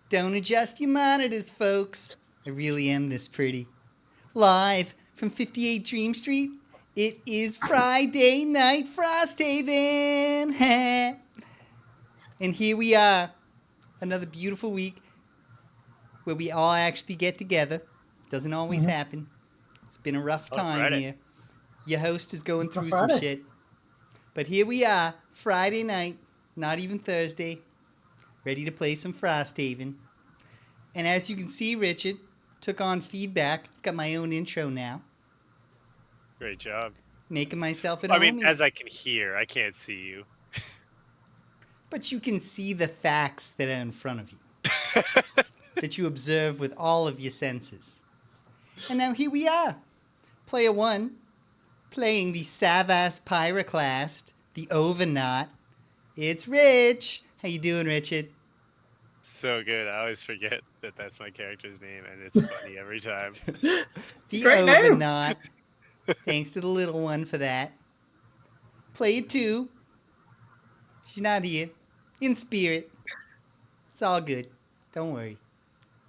Don't adjust your monitors, folks. I really am this pretty. Live from 58 Dream Street, it is Friday night Frosthaven. And here we are, another beautiful week where we all actually get together. Doesn't always happen. It's been a rough time Friday. here. Your host is going through some Friday. shit. But here we are, Friday night, not even Thursday, ready to play some Frosthaven. And as you can see, Richard took on feedback. I've got my own intro now. Great job. Making myself at I home mean, here. as I can hear, I can't see you. But you can see the facts that are in front of you, that you observe with all of your senses. And now here we are. Player 1, playing the Savas Pyroclast, the Overknot. It's Rich. How you doing, Richard? So good. I always forget that that's my character's name, and it's funny every time. The great name. Overknot. Thanks to the little one for that. Player 2. She's not here. In spirit. It's all good. Don't worry.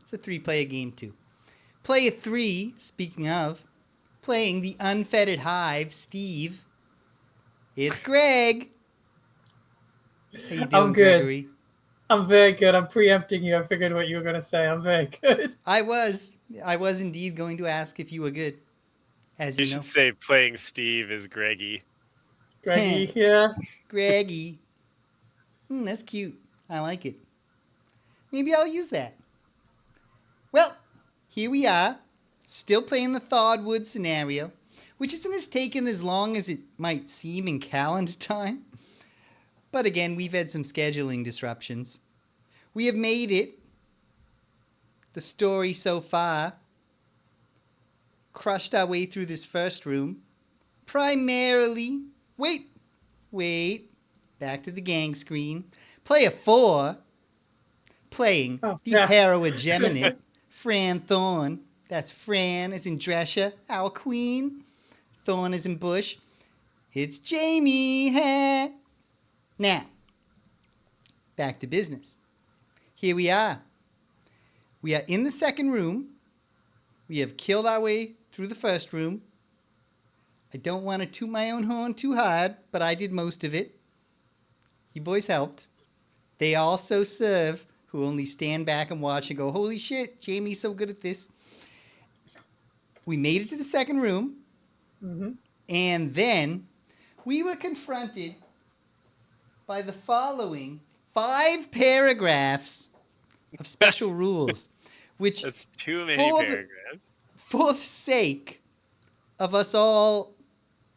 It's a 3-player game too. Player 3, speaking of, playing the Unfettered Hive, Steve. It's Greg. How you doing, I'm good. Gregory? I'm very good. I'm preempting you. I figured what you were going to say. I'm very good. I was indeed going to ask if you were good. As You you know. should say playing Steve is Greggy. Greggy, yeah. Greggy. That's cute. I like it. Maybe I'll use that. Well, here we are, still playing the Thawed wood scenario, which isn't as taken as long as it might seem in calendar time. But again, we've had some scheduling disruptions. We have made it. The story so far. Crushed our way through this first room. Primarily. Wait. Back to the gang screen. Player 4. Playing the Heroigeminate, Fran Thorn. That's Fran as in Drescher, our queen. Thorn as in Bush. It's Jaymee. Now, back to business. Here we are. We are in the second room. We have killed our way through the first room. I don't want to toot my own horn too hard, but I did most of it. You boys helped. They also serve who only stand back and watch and go, holy shit, Jaymee's so good at this. We made it to the second room. And then we were confronted by the following 5 paragraphs of special rules, which That's too many paragraphs. For the sake of us all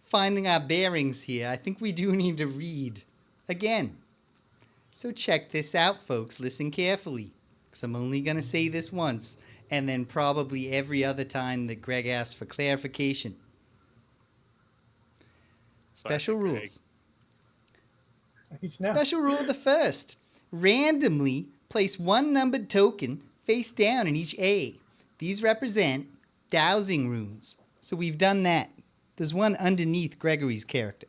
finding our bearings here, I think we do need to read again. So check this out, folks. Listen carefully, because I'm only going to say this once, and then probably every other time that Greg asks for clarification. Special rules. Special rule the first. Randomly place one numbered token face down in each A. These represent dowsing runes. So we've done that. There's one underneath Gregory's character.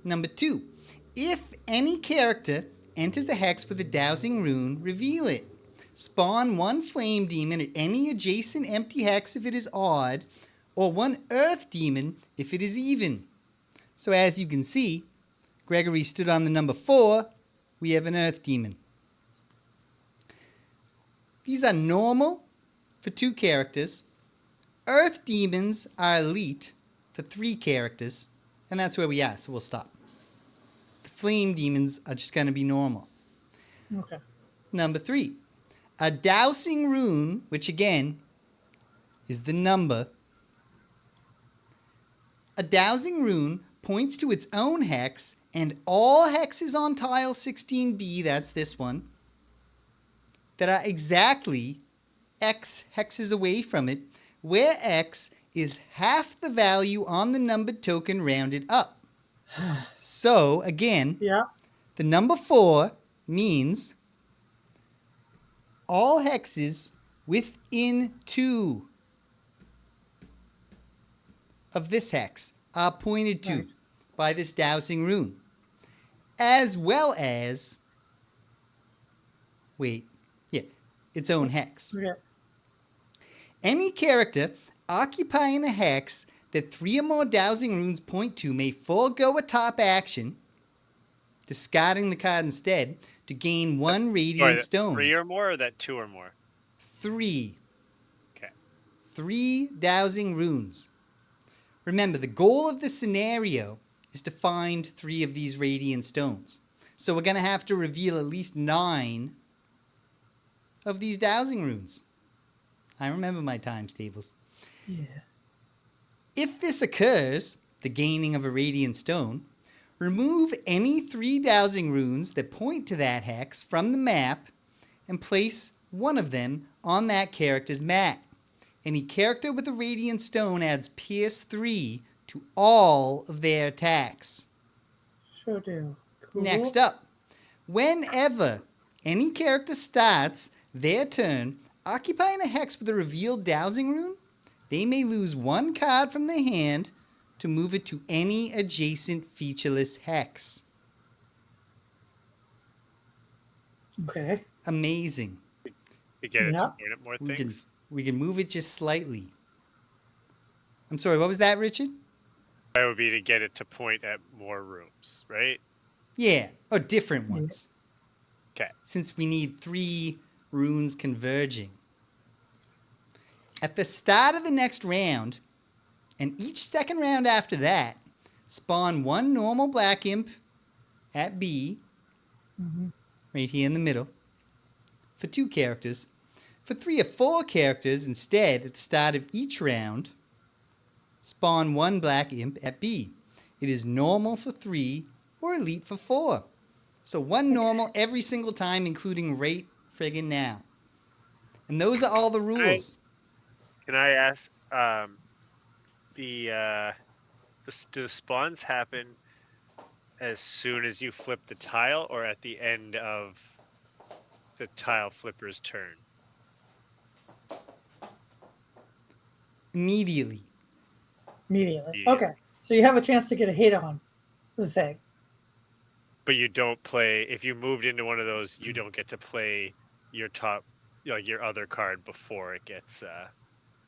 Number 2. If any character enters a hex with a dowsing rune, reveal it. Spawn one flame demon at any adjacent empty hex if it is odd, or one earth demon if it is even. So as you can see, Gregory stood on the number 4. We have an earth demon. These are normal for 2 characters. Earth demons are elite for 3 characters. And that's where we are, so we'll stop. The flame demons are just going to be normal. Okay. Number 3. A dowsing rune, which again is the number. A dowsing rune points to its own hex, and all hexes on tile 16B, that's this one, that are exactly X hexes away from it, where X is half the value on the numbered token rounded up. So, again, the number 4 means all hexes within 2 of this hex are pointed to by this dowsing rune. As well as, wait, its own hex. Okay. Any character occupying a hex that 3 or more dowsing runes point to may forego a top action, discarding the card instead, to gain 1 radiant stone. 3 or more, or that 2 or more? 3. Okay. 3 dowsing runes. Remember, the goal of the scenario is to find 3 of these radiant stones. So we're going to have to reveal at least 9 of these dowsing runes. I remember my times tables. Yeah. If this occurs, the gaining of a radiant stone, remove any 3 dowsing runes that point to that hex from the map and place one of them on that character's map. Any character with a radiant stone adds Pierce 3 to all of their attacks. Sure do. Cool. Next up, whenever any character starts their turn occupying a hex with a revealed dowsing rune, they may lose 1 card from their hand to move it to any adjacent featureless hex. Okay. Amazing. To get it Yeah. to point at more things. We can move it just slightly. I'm sorry, what was that, Richard? That would be to get it to point at more rooms, right? Yeah, or different ones. Okay. Since we need 3 runes converging. At the start of the next round, and each second round after that, spawn 1 normal black imp at B, right here in the middle, for 2 characters. For 3 or 4 characters instead, at the start of each round, spawn 1 black imp at B. It is normal for 3 or elite for 4. So 1 normal every single time, including right friggin' now. And those are all the rules. Can I ask, do the spawns happen as soon as you flip the tile, or at the end of the tile flipper's turn? Immediately. Immediately. Okay. So you have a chance to get a hit on the thing. But you don't play, if you moved into one of those, you don't get to play your top, like your other card before it gets.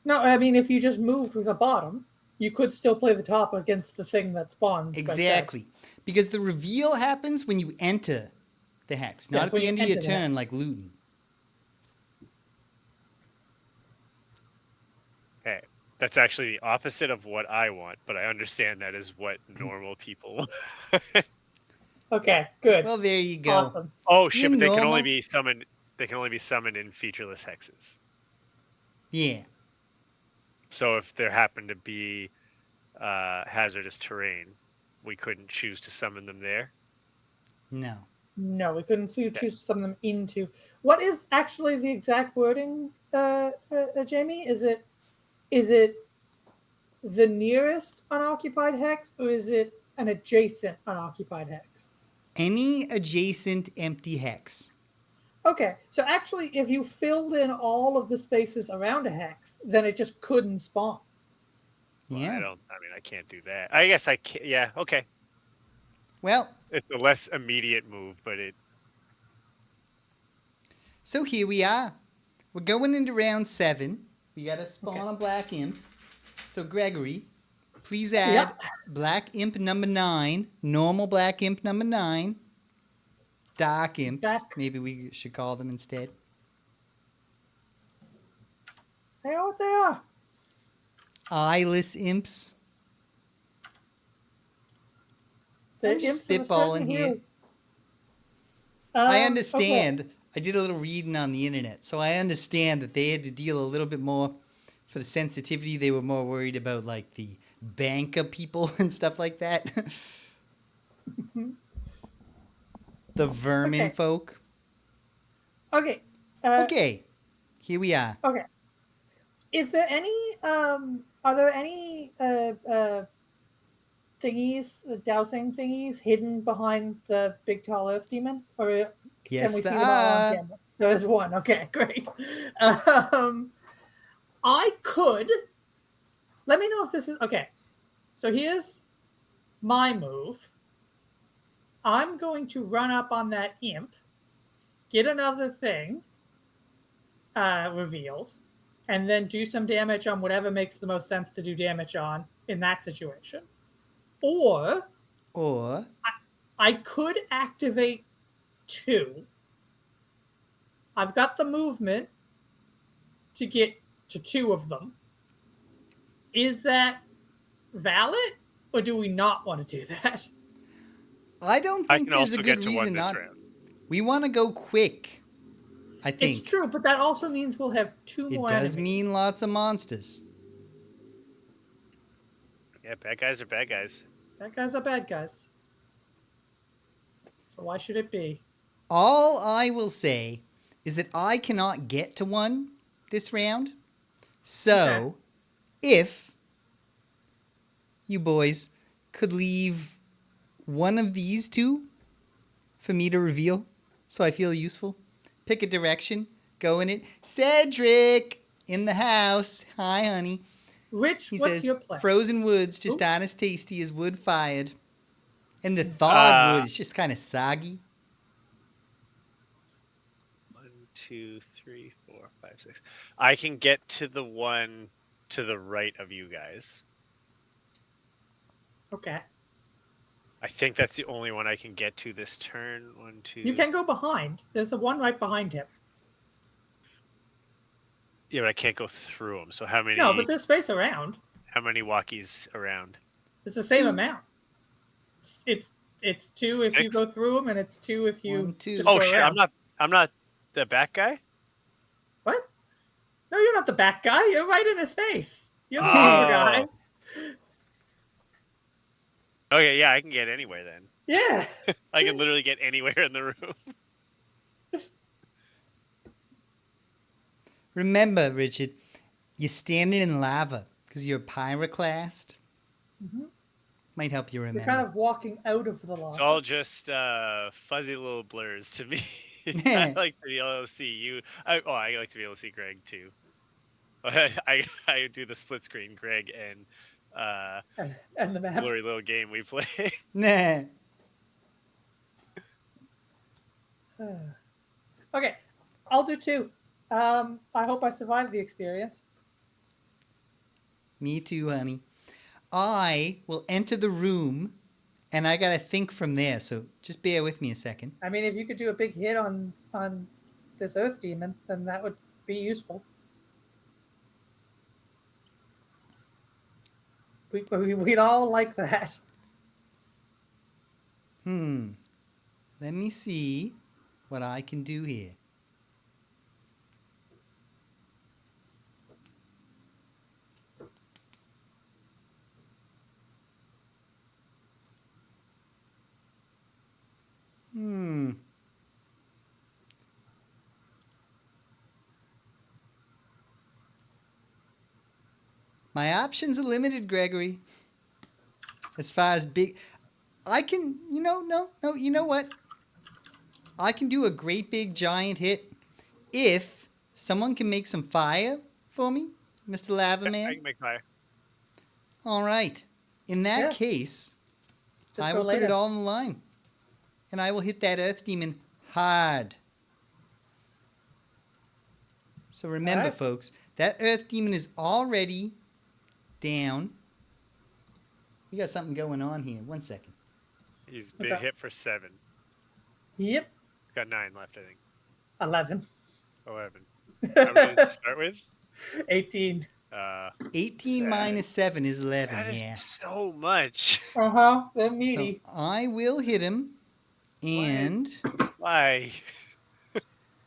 No, I mean, if you just moved with a bottom, you could still play the top against the thing that spawns. Exactly. Right, because the reveal happens when you enter the hex, not at the end of your turn like looting. Okay. That's actually the opposite of what I want, but I understand that is what normal people want. Okay, good. Well, there you go. Awesome. Oh shit! But they can only be summoned. They can only be summoned in featureless hexes. Yeah. So if there happened to be hazardous terrain, we couldn't choose to summon them there. No. No, we couldn't choose to summon them into. What is actually the exact wording, Jaymee? Is it the nearest unoccupied hex, or is it an adjacent unoccupied hex? Any adjacent empty hex. Okay, so actually, if you filled in all of the spaces around a hex, then it just couldn't spawn. Well, yeah. I can't do that. I guess I can. Yeah. Okay. Well, it's a less immediate move, but it. So here we are. We're going into round 7. We got to spawn a black imp. So Gregory, please add black imp number 9, normal black imp number 9, dark imps. Maybe we should call them instead. I know what they are. Eyeless imps. I'm just spitballing here. I understand. Okay. I did a little reading on the internet, so I understand that they had to deal a little bit more for the sensitivity. They were more worried about like the banker people and stuff like that. The vermin folk. Okay. Okay. Here we are. Okay. Is there any are there any thingies, dowsing thingies hidden behind the big tall earth demon? Or yes, can we see them all on camera? There's one. Okay, great. I could. Let me know if this is okay. So here's my move. I'm going to run up on that imp, get another thing, revealed, and then do some damage on whatever makes the most sense to do damage on in that situation. Or Or I could activate 2. I've got the movement to get to 2 of them. Is that valid, or do we not want to do that? I don't I think can there's a also good get to one reason this not. round. We want to go quick. I It's think true, but that also means we'll have 2 it more does enemies. mean lots of monsters. Yeah, bad guys are bad guys. Bad guys are bad guys. So why should it be? All I will say is that I cannot get to one this round. So, Okay. if you boys could leave one of these 2 for me to reveal so I feel useful, pick a direction, go in it. Cedric in the house. Hi, honey. Rich, He what's says, your plan? frozen wood's just Ooh. not as tasty as wood fired. And the thawed wood is just kind of soggy. 1, 2, 3, 4, 5, 6. I can get to the one to the right of you guys. Okay. I think that's the only one I can get to this turn. 1, 2. You can go behind. There's the one right behind him. Yeah, but I can't go through them. So how many? No, but there's space around. How many walkies around? It's the same amount. It's it's 2 if you 6? go through them, and it's 2 if you 1, 2. just Oh go shit! around. I'm not the back guy. What? No, you're not the back guy. You're right in his face. You're the silver guy. Oh. Okay, yeah, I can get anywhere then. Yeah. I can literally get anywhere in the room. Remember, Richard, you're standing in lava because you're pyroclast. Mm-hmm. Might help you remember. You're kind of walking out of the lava. It's all just fuzzy little blurs to me. I like to be able to see you. I like to be able to see Greg too. I do the split screen, Greg and and the map. blurry little game we play. Nah. Okay, I'll do 2. I hope I survive the experience. Me too, honey. I will enter the room and I gotta think from there, so just bear with me a second. I mean, if you could do a big hit on this Earth Demon, then that would be useful. We'd all like that. Let me see what I can do here. My options are limited, Gregory. As far as big... I can... you know what? I can do a great big giant hit if someone can make some fire for me, Mr. Lava I Man. can make fire. All right. In that Yeah. case, Just I go will put later. it all on the line. And I will hit that Earth Demon hard. So remember, Alright. folks, that Earth Demon is already down. We got something going on here. 1 second. He's What's been up? hit for 7. Yep. He's got 9 left, I think. 11. 11. How many did it start with? 18. 18 minus 7 is 11, That is yeah. so much. They're So meaty. I will hit him. And... Why?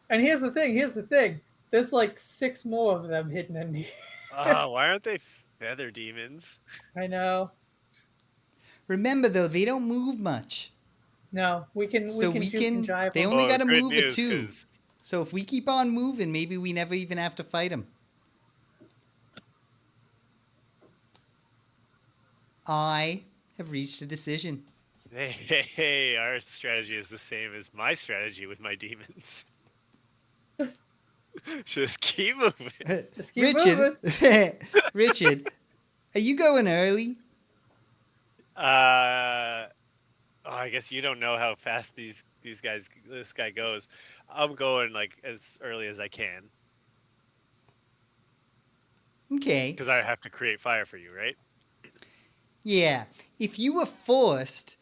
And here's the thing. There's like 6 more of them hidden in me. Why aren't they feather demons? I know. remember, though, they don't move much. No, we can So we can jive they them. only Well, got to good move a news, 2. 'cause- So if we keep on moving, maybe we never even have to fight them. I have reached a decision. Hey, our strategy is the same as my strategy with my demons. Just keep moving. Just keep Richard, moving. Richard, are you going early? I guess you don't know how fast this guy goes. I'm going like as early as I can. Okay. Because I have to create fire for you, right? Yeah. If you were forced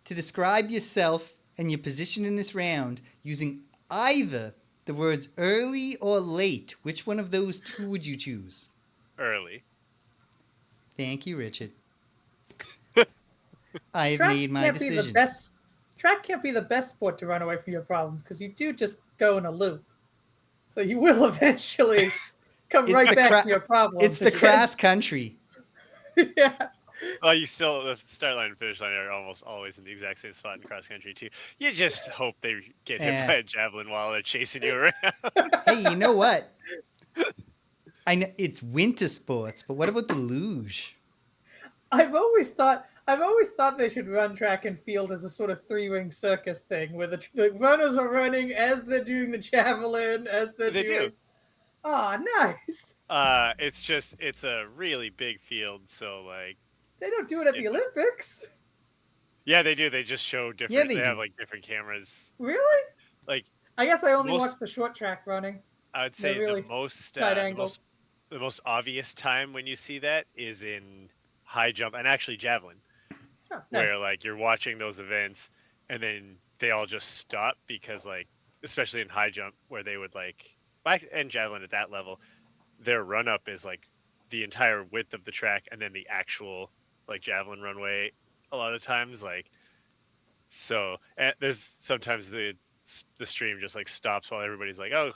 to describe yourself and your position in this round using either the words early or late, which one of those two would you choose? Early. Thank you, Richard. I have Track made my can't be the decision. best. Track can't be the best sport to run away from your problems because you do just go in a loop. So you will eventually come It's right the back cra- to your it's problems the again. cross country. Yeah. Well, you still the start line and finish line are almost always in the exact same spot in cross country too. You just hope they get hit Eh. by a javelin while they're chasing you around. Hey, you know what? I know it's winter sports, but what about the luge? I've always thought they should run track and field as a sort of three-ring circus thing where the runners are running as they're doing the javelin, as they're They do. doing. Ah, nice. It's a really big field, so like They don't do it at it, the Olympics. yeah, they do. They just show Yeah, different. they They have do. like different cameras. Really? Like I guess I only most, watched the short track running. I would They're say really tight the angled. most the most obvious time when you see that is in high jump and actually javelin, Oh, nice. where like you're watching those events and then they all just stop because like especially in high jump where they would like back and javelin at that level their run up is like the entire width of the track and then the actual like javelin runway a lot of times like so and there's sometimes the stream just like stops while everybody's like oh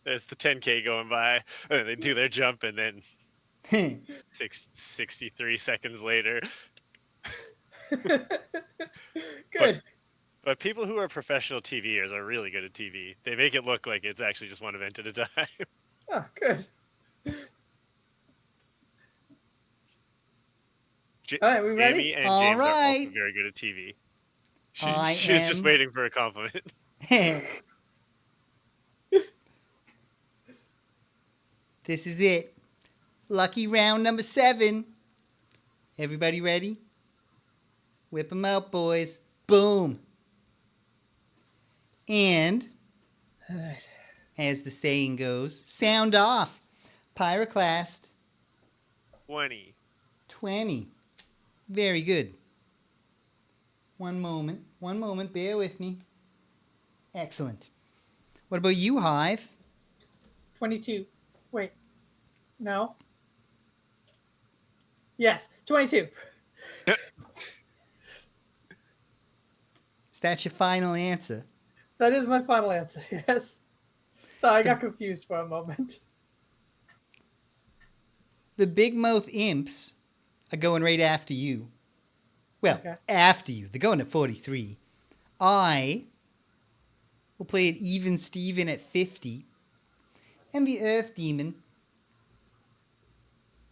there's the 10K going by and then they do their jump and then 63 seconds later but Good. But people who are professional TVers are really good at TV. They make it look like it's actually just one event at a time. Oh, good. All right, we ready? Jaymee and All James are also right. very good at TV. I She was just am. waiting for a compliment. This is it. Lucky round number 7. Everybody ready? Whip 'em out, boys. Boom. And, All right. as the saying goes, sound off. Pyroclast 20. 20. Very good. One moment, bear with me. Excellent. What about you, Hive? 22. Wait. No. Yes, 22. Is that your final answer? That is my final answer. Yes. So I got confused for a moment. The big mouth imps are going right after you. Well, Okay. after you. They're going at 43. I will play it even Steven at 50. And the Earth Demon,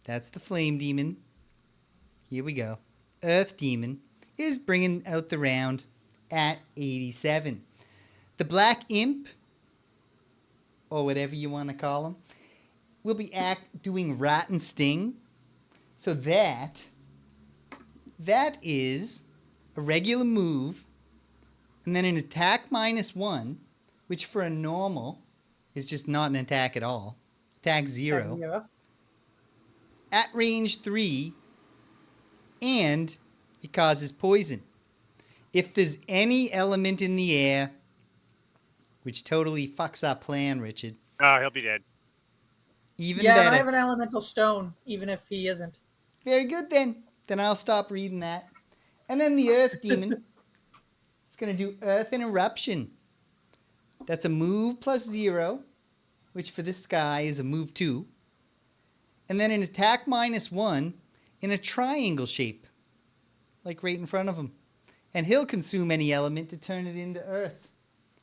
that's the Flame Demon. Here we go. Earth Demon is bringing out the round at 87. The Black Imp, or whatever you want to call him, will be doing Rat and Sting. So that is a regular move, and then an attack -1, which for a normal is just not an attack at all. Attack 0. Zero. At range 3, and it causes poison. If there's any element in the air, which totally fucks our plan, Richard, Oh, he'll be dead. even Yeah, and I better. have an elemental stone, even if he isn't. Very good then. Then I'll stop reading that. And then the Earth Demon is going to do Earth Interruption. That's a move +0, which for this guy is a move 2. And then an attack -1 in a triangle shape, like right in front of him. And he'll consume any element to turn it into Earth,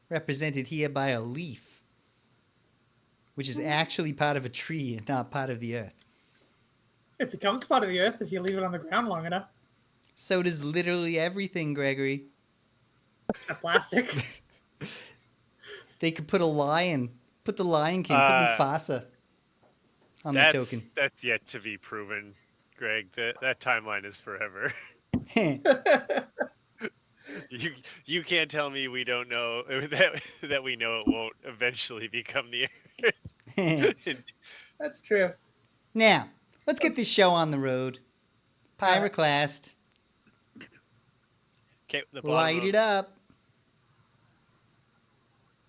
represented here by a leaf, which is actually part of a tree and not part of the Earth. It becomes part of the earth if you leave it on the ground long enough. So does literally everything, Gregory. That plastic. They could put the Lion King, put Mufasa on the token. That's yet to be proven, Greg. That timeline is forever. You can't tell me we don't know that we know it won't eventually become the Earth. That's true. Now, let's get this show on the road. All right. Pyroclast. Okay, the bottom Light of it up.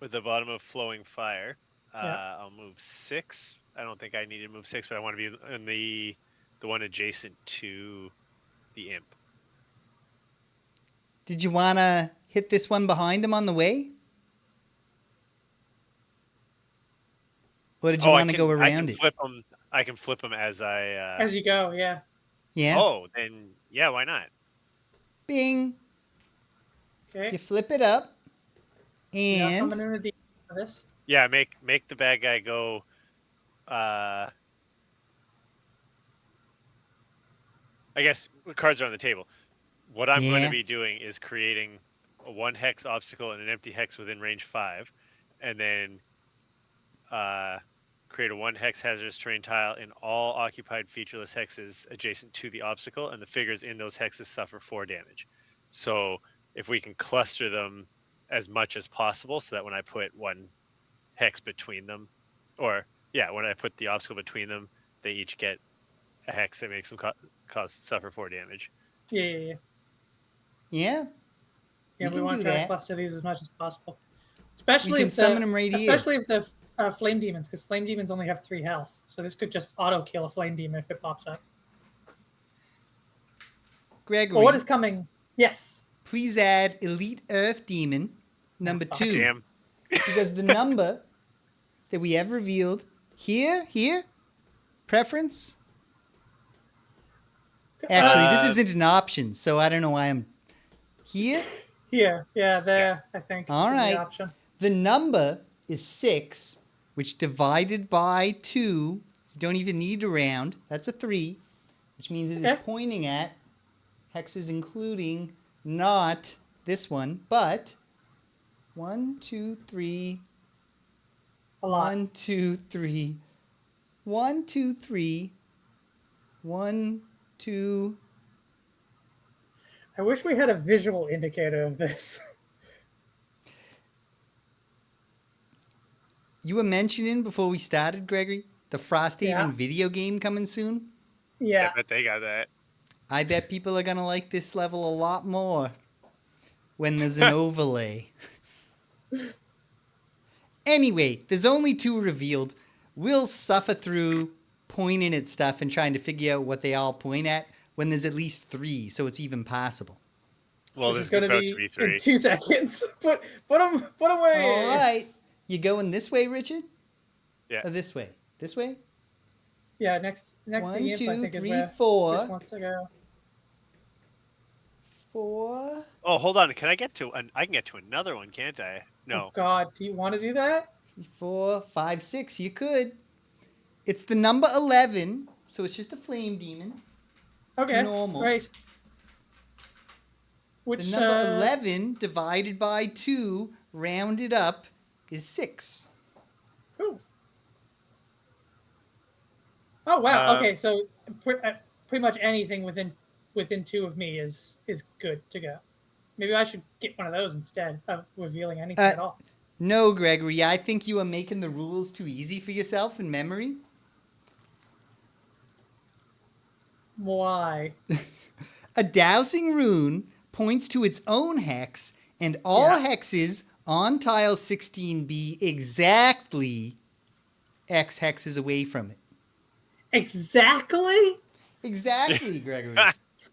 with the bottom of flowing fire. Yeah. I'll move 6. I don't think I need to move 6, but I want to be in the one adjacent to the imp. Did you want to hit this one behind him on the way? Or did you want to go I can around it? flip them. I can flip them as I. As you go, yeah. Yeah. Oh, then yeah, why not? Bing. Okay. You flip it up. Now And summoning a demon for this. Yeah, make the bad guy go. I guess cards are on the table. What I'm going to yeah. be doing is creating a 1 hex obstacle and an empty hex within range 5, and then create a 1 hex hazardous terrain tile in all occupied featureless hexes adjacent to the obstacle, and the figures in those hexes suffer 4 damage. So if we can cluster them as much as possible, so that when I put 1 hex between them, or yeah, when I put the obstacle between them, they each get a hex that makes them suffer 4 damage. Yeah. Yeah. Yeah, we want to try to cluster these as much as possible. We can summon them right here. Especially if the flame demons, because flame demons only have 3 health. So this could just auto kill a flame demon if it pops up. Gregory. Well, what is coming? Yes. Please add Elite Earth Demon number 2. Damn. Because the number that we have revealed here, preference. Actually, this isn't an option, so I don't know why I'm here. Here, yeah, there, I think. All right. The option. The number is 6, which divided by 2, you don't even need to round. That's a 3, which means it is pointing at hexes including not this one, but 1, 2, 3. A lot. 1, 2, 3. 1, 2, 3. 1, 2. I wish we had a visual indicator of this. You were mentioning before we started, Gregory, the Frosthaven video game coming soon? Yeah. I bet they got that. I bet people are going to like this level a lot more when there's an overlay. Anyway, there's only 2 revealed. We'll suffer through pointing at stuff and trying to figure out what they all point at when there's at least 3, so it's even possible. Well, This this is going to be 3 in 2 seconds. Put them away. All right. You going this way, Richard? Yeah. Or this way? This way? Yeah, next 1, to the imp, 2, I think 3, is where 4. Chris wants to go. 4. Oh, hold on. Can I get to I can get to another one, can't I? No. Oh, God, do you want to do that? 3, 4, 5, 6. You could. It's the number 11, so it's just a flame demon. Okay. Normal. Great. The number 11 divided by 2, rounded up, is 6. Cool. Oh wow. Okay, so pretty much anything within 2 of me is good to go. Maybe I should get one of those instead of revealing anything at all. No, Gregory. I think you are making the rules too easy for yourself in memory. Why? A dowsing rune points to its own hex, and all hexes on tile 16B exactly X hexes away from it. Exactly? Exactly, Gregory.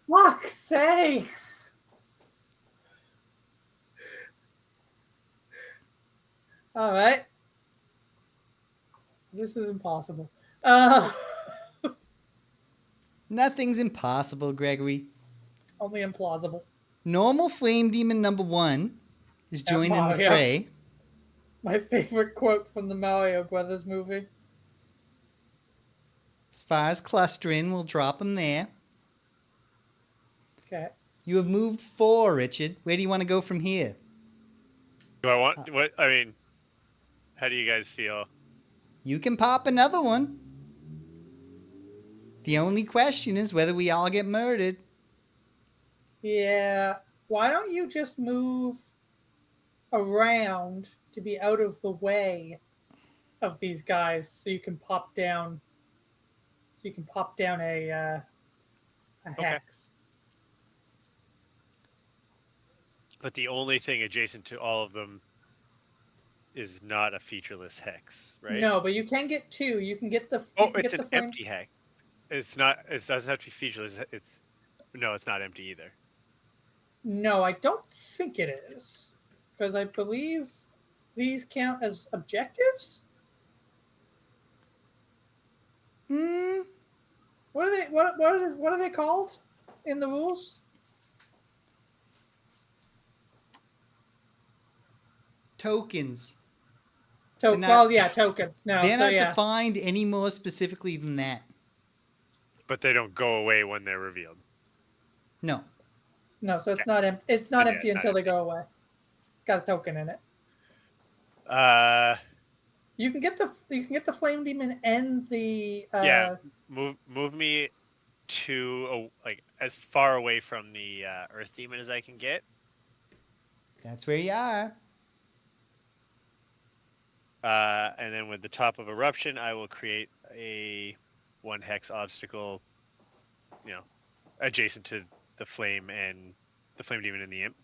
Fuck's sakes. All right. This is impossible. Nothing's impossible, Gregory. Only implausible. Normal Flame Demon number 1 is joining the fray. My favorite quote from the Mario Brothers movie. As far as clustering, we'll drop them there. Okay. You have moved 4, Richard. Where do you want to go from here? Do I want what? I mean, how do you guys feel? You can pop another one. The only question is whether we all get murdered. Yeah. Why don't you just move around to be out of the way of these guys so you can pop down So you can pop down a hex. But the only thing adjacent to all of them is not a featureless hex, right? No, but you can get two. You can get the Oh, you can it's get an the flame. empty hex. It's not. It doesn't have to be featureless. It's no, it's not empty either. No, I don't think it is, because I believe these count as objectives. Hmm. What are they? What are they called in the rules? Tokens. Well, yeah, tokens. No, They're so not yeah. defined any more specifically than that. But they don't go away when they're revealed. No. No, so it's not empty. It's not Yeah, empty it's not until they empty. go away. It's got a token in it. Uh, You can get the flame demon and the yeah. Move me to like as far away from the earth demon as I can get. That's where you are. And then with the top of eruption, I will create a 1 hex obstacle, adjacent to the flame and the flame demon and the imp.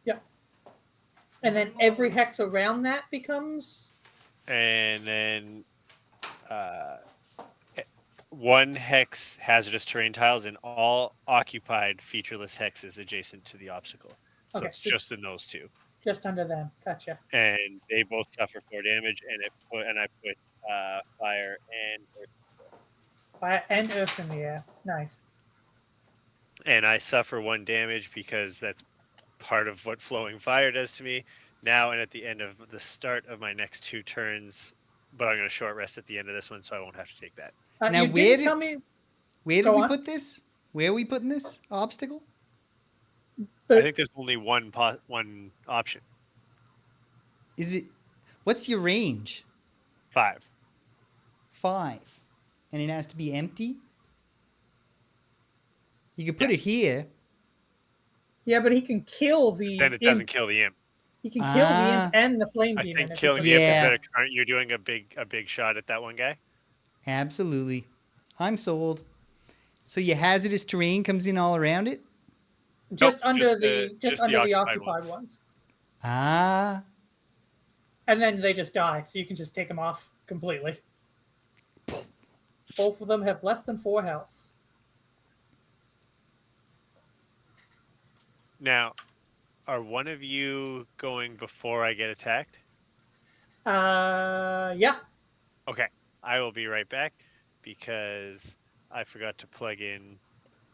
yeah. And then every hex around that becomes. And then 1 hex hazardous terrain tiles in all occupied featureless hexes adjacent to the obstacle. So Okay, it's just in those two. Just under them. Gotcha. And they both suffer 4 damage, and I put fire and earth. Fire and earth in the air. Nice. And I suffer 1 damage because that's part of what flowing fire does to me. Now and at the end of the start of my next 2 turns, but I'm going to short rest at the end of this one, so I won't have to take that. Now, you didn't tell me. Where did we put this? Where are we putting this obstacle? I think there's only one option. Is it? What's your range? 5. 5. And it has to be empty? You could put it here. Yeah, but he can kill the Then it doesn't kill the imp. He can kill the imp and the flame demon. I think killing the imp is better. Aren't you doing a big shot at that one guy? Absolutely. I'm sold. So your hazardous terrain comes in all around it? Just under the occupied ones. Ah. And then they just die, so you can just take them off completely. Both of them have less than 4 health. Now, are one of you going before I get attacked? Yeah. Okay, I will be right back because I forgot to plug in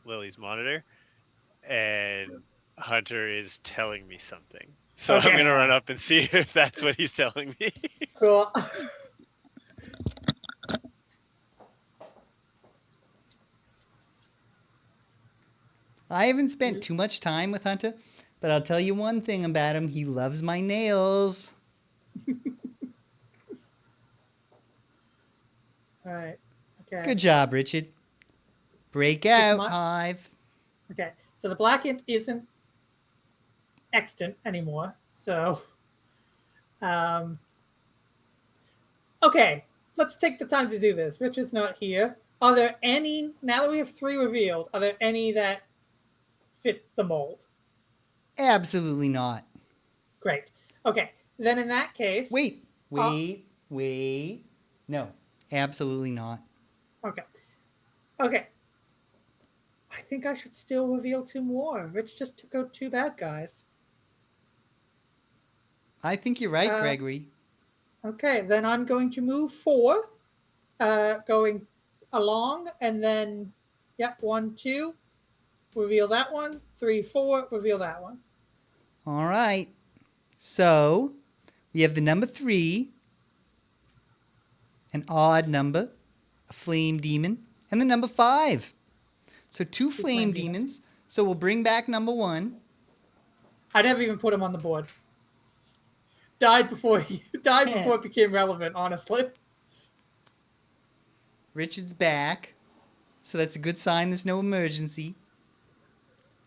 Lily's monitor, and Hunter is telling me something. So I'm going to run up and see if that's what he's telling me. Cool. I haven't spent too much time with Hunter, but I'll tell you one thing about him. He loves my nails. All right. Okay. Good job, Richard. Break out, Hive. Okay. So the black imp isn't extant anymore. So, okay. Let's take the time to do this. Richard's not here. Are there any, now that we have 3 revealed, are there any that fit the mold? Absolutely not. Great. Okay. Then in that case. Wait. No, absolutely not. Okay. Okay. I think I should still reveal 2 more. Rich just took out 2 bad guys. I think you're right, Gregory. Okay, then I'm going to move 4, going along, and then, 1, 2, reveal that one, 3, 4, reveal that one. All right. So we have the number 3, an odd number, a flame demon, and the number 5. So 2 flame demons. So we'll bring back number 1. I never even put him on the board. Died before it became relevant, honestly. Richard's back. So that's a good sign there's no emergency.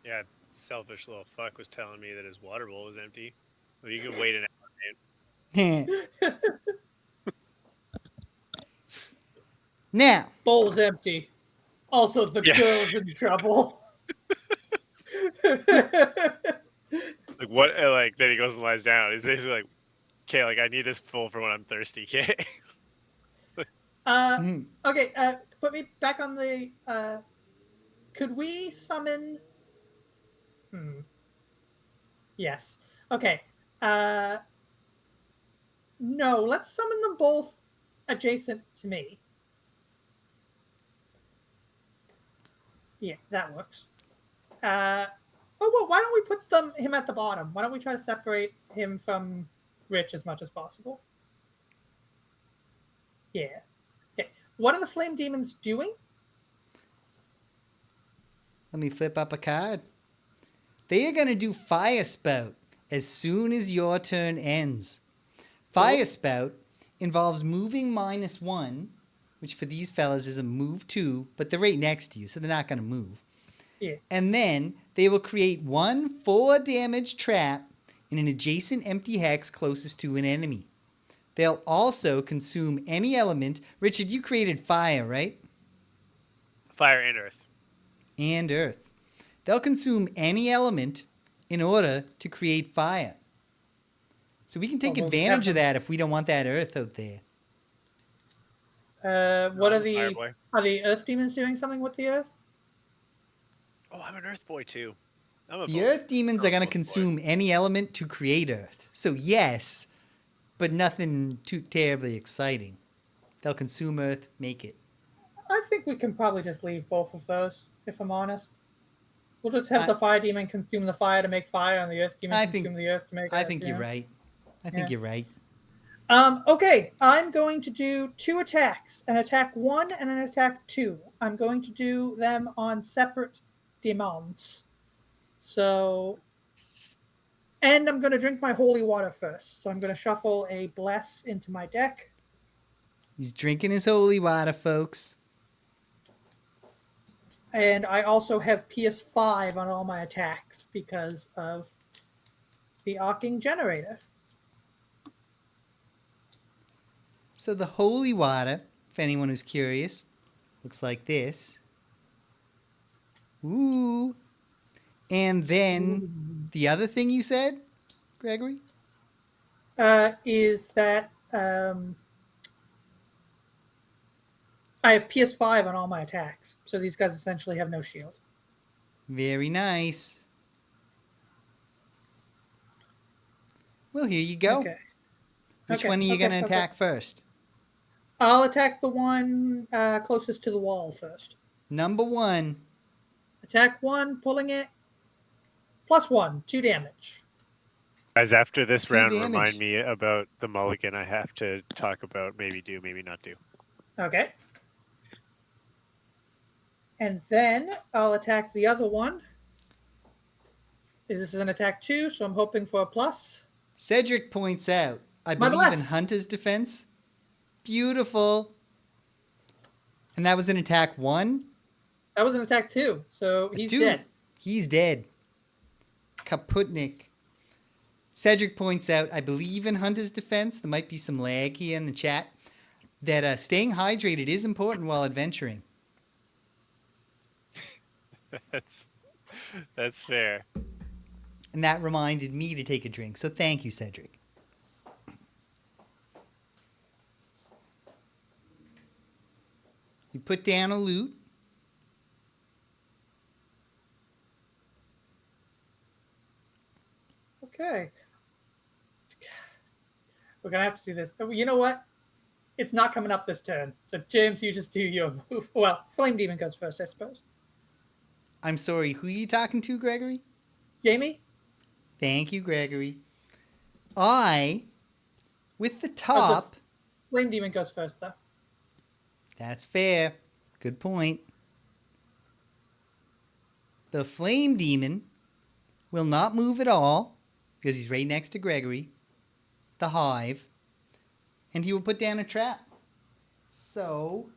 Yeah, selfish little fuck was telling me that his water bowl was empty. Well, you can wait an hour, man. Now. Bowl's empty. Also, the girl's in trouble. Like what? Like then he goes and lies down. He's basically like, okay, like I need this full for when I'm thirsty. Okay. Okay. Put me back on the. Could we summon? Yes. Okay. No. Let's summon them both adjacent to me. Yeah, that works. Oh well, why don't we put him at the bottom? Why don't we try to separate him from Rich as much as possible? Yeah. Okay. What are the flame demons doing? Let me flip up a card. They are going to do Fire Spout as soon as your turn ends. Fire Spout involves moving -1, which for these fellas is a move 2, but they're right next to you, so they're not going to move. Yeah. And then they will create 1 4-damage trap in an adjacent empty hex closest to an enemy. They'll also consume any element. Richard, you created fire, right? Fire and earth. And earth. They'll consume any element in order to create fire. So we can take advantage of that if we don't want that earth out there. What are the earth demons doing something with the earth? Oh, I'm an earth boy too. The earth demons are going to consume any element to create earth. So yes, but nothing too terribly exciting. They'll consume earth, make it. I think we can probably just leave both of those, if I'm honest. We'll just have the fire demon consume the fire to make fire, and the earth demon consume the earth to make earth. I think you're right. I think you're right. Okay, I'm going to do 2 attacks, an attack 1 and an attack 2. I'm going to do them on separate demands. So, and I'm going to drink my holy water first. So I'm going to shuffle a bless into my deck. He's drinking his holy water, folks. And I also have PS5 on all my attacks because of the arcing generator. So the holy water, if anyone is curious, looks like this. Ooh. And then the other thing you said, Gregory? Is that I have PS5 on all my attacks. So these guys essentially have no shield. Very nice. Well, here you go. Okay. Which one are you going to attack first? I'll attack the one closest to the wall first. Number 1. Attack 1, pulling it. +1, 2 damage. Guys, after this 2 round, damage. remind me about the mulligan I have to talk about. Maybe do, maybe not do. Okay. And then I'll attack the other one. This is an attack 2, so I'm hoping for a plus. Cedric points out, I believe in Hunter's defense. Beautiful. And that was an attack 1? That was an attack 2, so he's dead. He's dead. Kaputnik. Cedric points out, I believe in Hunter's defense. There might be some lag here in the chat. That staying hydrated is important while adventuring. That's fair. And that reminded me to take a drink. So thank you, Cedric. You put down a loot. Okay. We're going to have to do this. You know what? It's not coming up this turn. So, James, you just do your move. Well, Flame Demon goes first, I suppose. I'm sorry, who are you talking to, Gregory? Jaymee? Thank you, Gregory. With the top... Flame Demon goes first, though. That's fair. Good point. The Flame Demon will not move at all, because he's right next to Gregory, the hive, and he will put down a trap. So,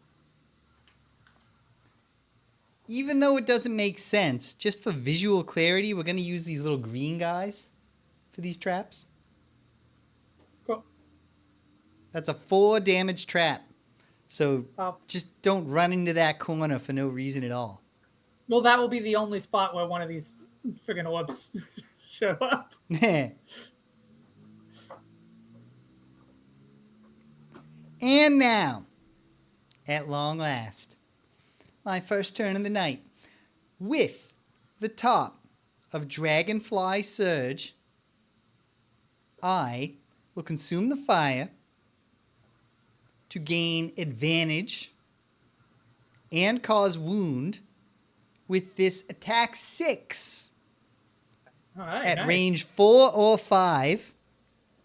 even though it doesn't make sense, just for visual clarity, we're going to use these little green guys for these traps. Cool. That's a 4 damage trap. So Oh. just don't run into that corner for no reason at all. Well, that will be the only spot where one of these friggin' orbs show up. And now, at long last, my first turn of the night, with the top of Dragonfly Surge, I will consume the fire to gain advantage and cause wound with this attack 6 All right, at nice. range 4 or 5.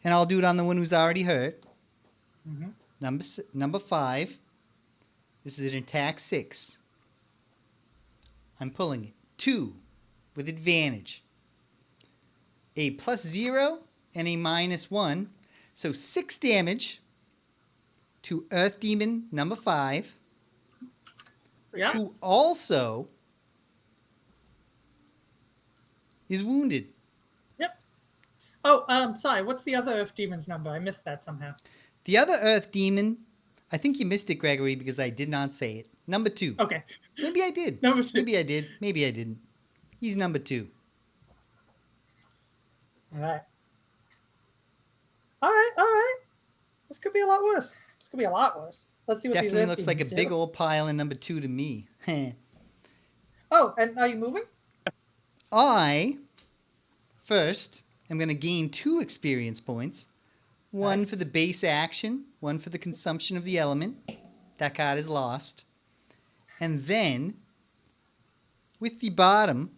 And I'll do it on the one who's already hurt. Number 5. This is an attack 6. I'm pulling it. 2 with advantage. A +0 and a -1. So 6 damage to Earth Demon number 5. Yeah. Who also is wounded. Yep. Oh, sorry. What's the other Earth Demon's number? I missed that somehow. The other Earth Demon, I think you missed it, Gregory, because I did not say it. Number 2. Okay. Maybe I did. Number 2. Maybe I did. Maybe I didn't. He's number 2. All right. All right. This could be a lot worse. Let's see what Definitely these looks like a do. big old pile in number 2 to me. Oh, and are you moving? I, first, am going to gain 2 experience points. 1 Nice. for the base action, 1 for the consumption of the element. That card is lost. And then, with the bottom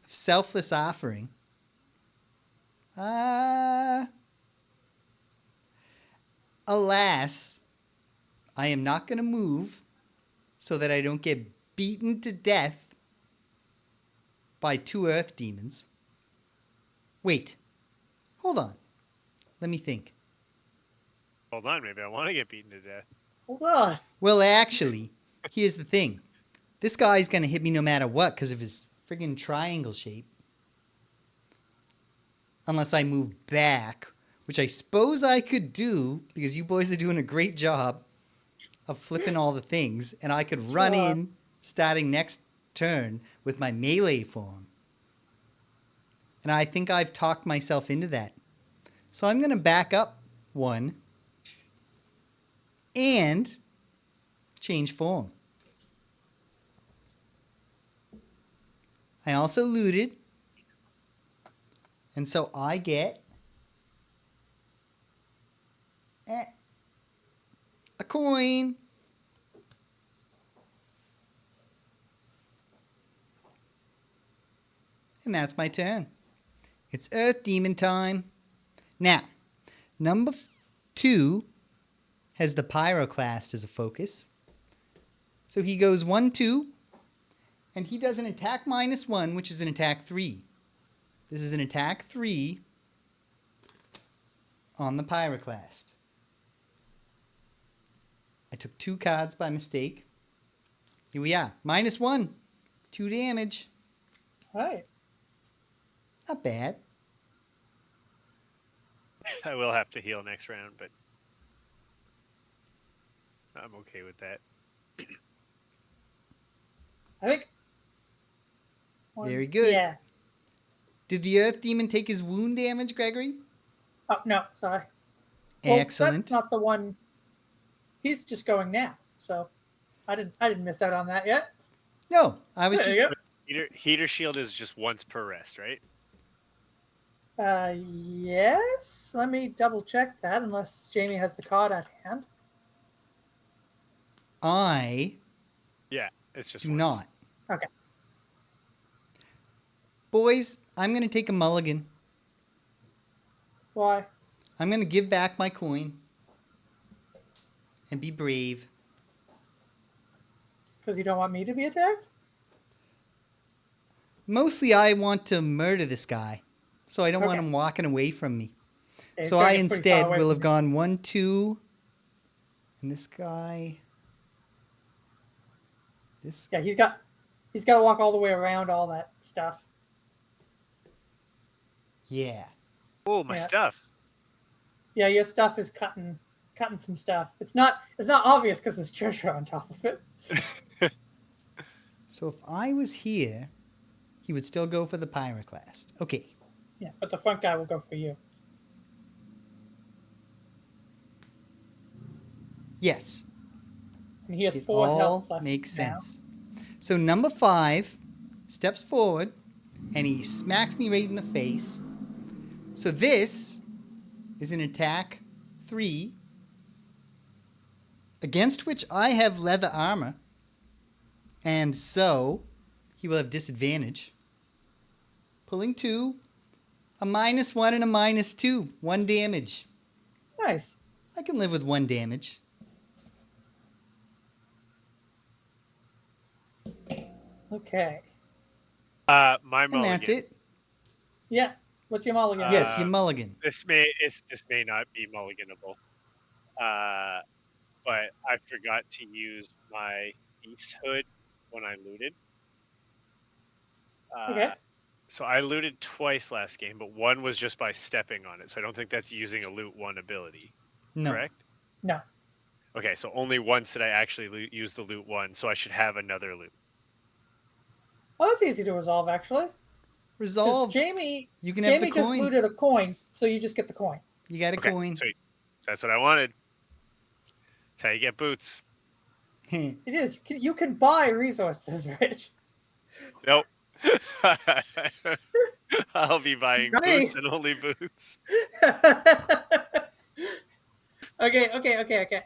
of Selfless Offering, alas, I am not going to move so that I don't get beaten to death by 2 Earth Demons. Wait. Hold on. Let me think. Hold on, maybe I want to get beaten to death. Hold on. Well, actually, here's the thing. This guy's going to hit me no matter what because of his friggin' triangle shape. Unless I move back, which I suppose I could do because you boys are doing a great job of flipping all the things. And I could run in starting next turn with my melee form. And I think I've talked myself into that. So I'm going to back up 1 and change form. I also looted. And so I get a coin. And that's my turn. It's Earth Demon time. Now, number 2 has the Pyroclast as a focus. So he goes 1-2, and he does an attack -1, which is an attack 3. This is an attack 3 on the Pyroclast. I took 2 cards by mistake. Here we are. -1. 2 damage. All right. Not bad. I will have to heal next round, but I'm okay with that. I think. Very good. Yeah. Did the Earth Demon take his wound damage, Gregory? Oh, no. Sorry. Well, Excellent. that's not the one. He's just going now. So I didn't miss out on that yet. No, I was There just... you go. Heater shield is just once per rest, right? Yes. Let me double check that, unless Jaymee has the card at hand. Yeah, it's just do once. not. Okay. Boys, I'm going to take a mulligan. Why? I'm going to give back my coin and be brave. Because you don't want me to be attacked? Mostly I want to murder this guy, so I don't want Okay. him walking away from me. Yeah, he's So gonna I get pretty instead far away will from have you. gone 1-2, and this guy... This... Yeah, he's got to walk all the way around all that stuff. Yeah. Oh, my Yeah. stuff. Yeah, your stuff is cutting cutting some stuff. It's not obvious because there's treasure on top of it. So if I was here, he would still go for the pyroclast. Okay. Yeah, but the front guy will go for you. Yes. And he has It 4 health all left makes now. sense. So number 5 steps forward and he smacks me right in the face. So this is an attack 3 against which I have leather armor. And so he will have disadvantage. Pulling 2, a -1 and a -2. 1 damage. Nice. I can live with 1 damage. Okay. My And mulligan. that's it. Yeah. What's your mulligan? Yes, your mulligan. This may not be mulliganable. But I forgot to use my thief's hood when I looted. Okay. So I looted twice last game, but one was just by stepping on it. So I don't think that's using a loot 1 ability. No. Correct? No. Okay, so only once did I actually use the loot 1, so I should have another loot. Oh, that's easy to resolve, actually. Resolved. Jaymee, you can have the Jaymee just coin. looted a coin, so you just get the coin. You got a Okay, coin. sweet. That's what I wanted. That's how you get boots. It is. You can buy resources, Rich. Nope. I'll be buying boots and only boots. Okay.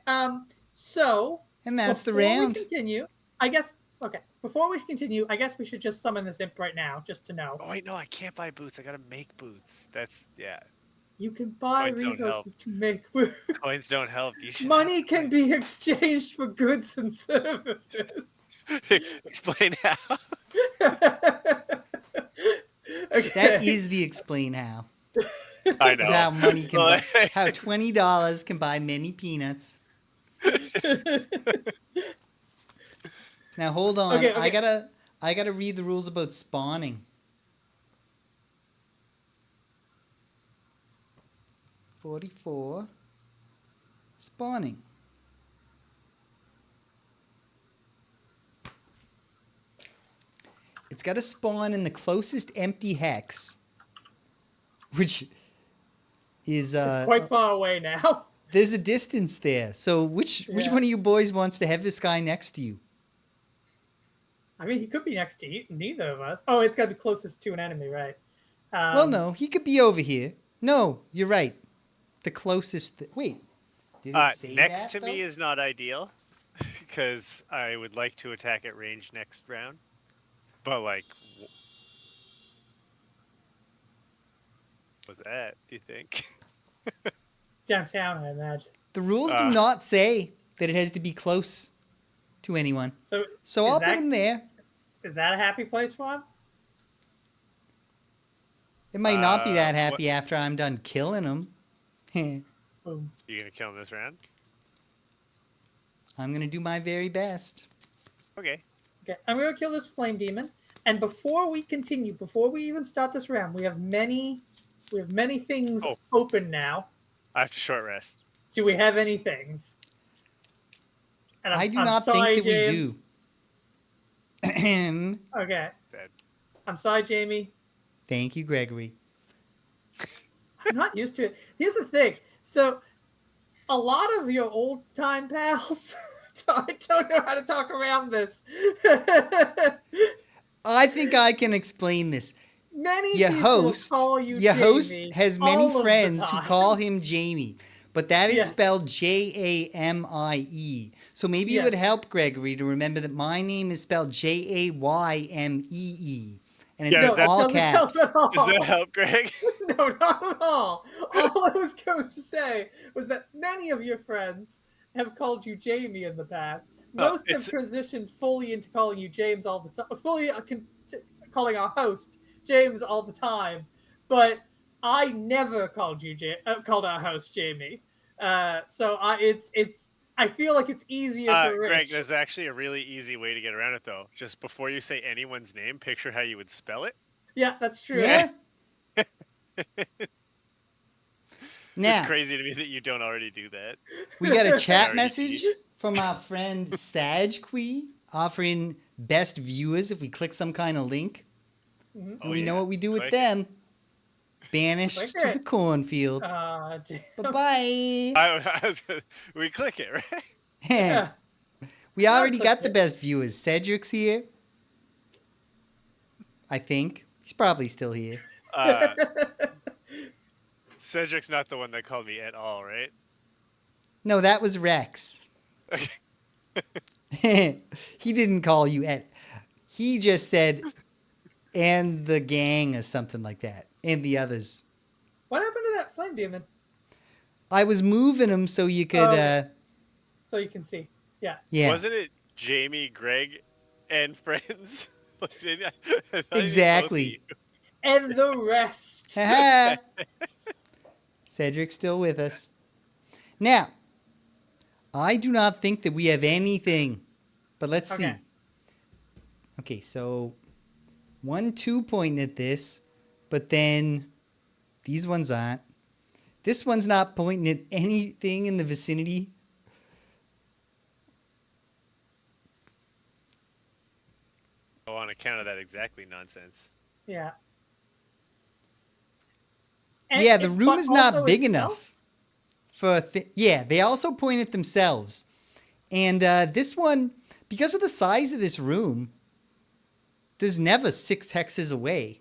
So. And that's the round. Before we continue, I guess. Okay. Before we continue, I guess we should just summon this imp right now, just to know. Oh wait, no, I can't buy boots. I gotta make boots. That's You can buy Coins don't help. resources to make boots. Coins don't help. You should Money can be exchanged for goods and services. Explain how. Okay. That is the explain how. I know. How money can buy, how $20 can buy many peanuts. Now hold on. Okay. I gotta read the rules about spawning. 44. Spawning. It's got to spawn in the closest empty hex, which is it's quite far away now. There's a distance there. So which one of you boys wants to have this guy next to you? I mean, he could be next to neither of us. Oh, it's got to be closest to an enemy, right? Well, no, he could be over here. No, you're right. The closest. Wait, did it say next that, to me is not ideal because I would like to attack at range next round. But like, what's that? Do you think? Downtown, I imagine. The rules do not say that it has to be close to anyone. So I'll put him there. Is that a happy place for him? It might not be that happy after I'm done killing him. Boom. You gonna kill him this round? I'm gonna do my very best. Okay. Okay, I'm gonna kill this flame demon. And before we continue, before we even start this round, we have many things open now. I have to short rest. Do we have any things? And I do not think that James. we do. Okay. I'm sorry, Jaymee. Thank you, Gregory. I'm not used to it. Here's the thing. So, a lot of your old-time pals, I don't know how to talk around this. I think I can explain this. Your host has many friends who call him Jaymee, but that is spelled Jamie. So maybe it would help Gregory to remember that my name is spelled Jaymee. And it's in all caps. Does that help, Greg? No, not at all. All I was going to say was that many of your friends have called you Jaymee in the past. Most have transitioned fully into calling you James all the time. Fully calling our host James all the time. But I never called our host Jaymee. So I feel like it's easier for Rich. Greg, there's actually a really easy way to get around it, though. Just before you say anyone's name, picture how you would spell it. Yeah, that's true. Yeah. It's Now, crazy to me that you don't already do that. we got a chat Already message cheat. from our friend Sajqui offering best viewers if we click some kind of link. Mhm. And we know what we do with Click it. them. Click Banished to it. the cornfield. Damn. Bye-bye. I was gonna, we click it, right? Yeah. We already click got the it. best viewers. Cedric's here. I think. He's probably still here. Cedric's not the one that called me at all, right? No, that was Rex. He didn't call you at. He just said, and the gang or something like that. And the others. What happened to that flame demon? I was moving him so you could, Oh. So you can see. Yeah. yeah. Wasn't it Jaymee, Greg, and friends? I thought it was both of Exactly. you. And the rest. Cedric's still with us. Now, I do not think that we have anything, but let's see. Okay, so 1, 2 pointing at this, but then these ones aren't. This one's not pointing at anything in the vicinity. Oh, on account of that exactly nonsense. Yeah. Yeah, the room is not big itself? enough for. Yeah, they also point at themselves, and this one, because of the size of this room, there's never 6 hexes away,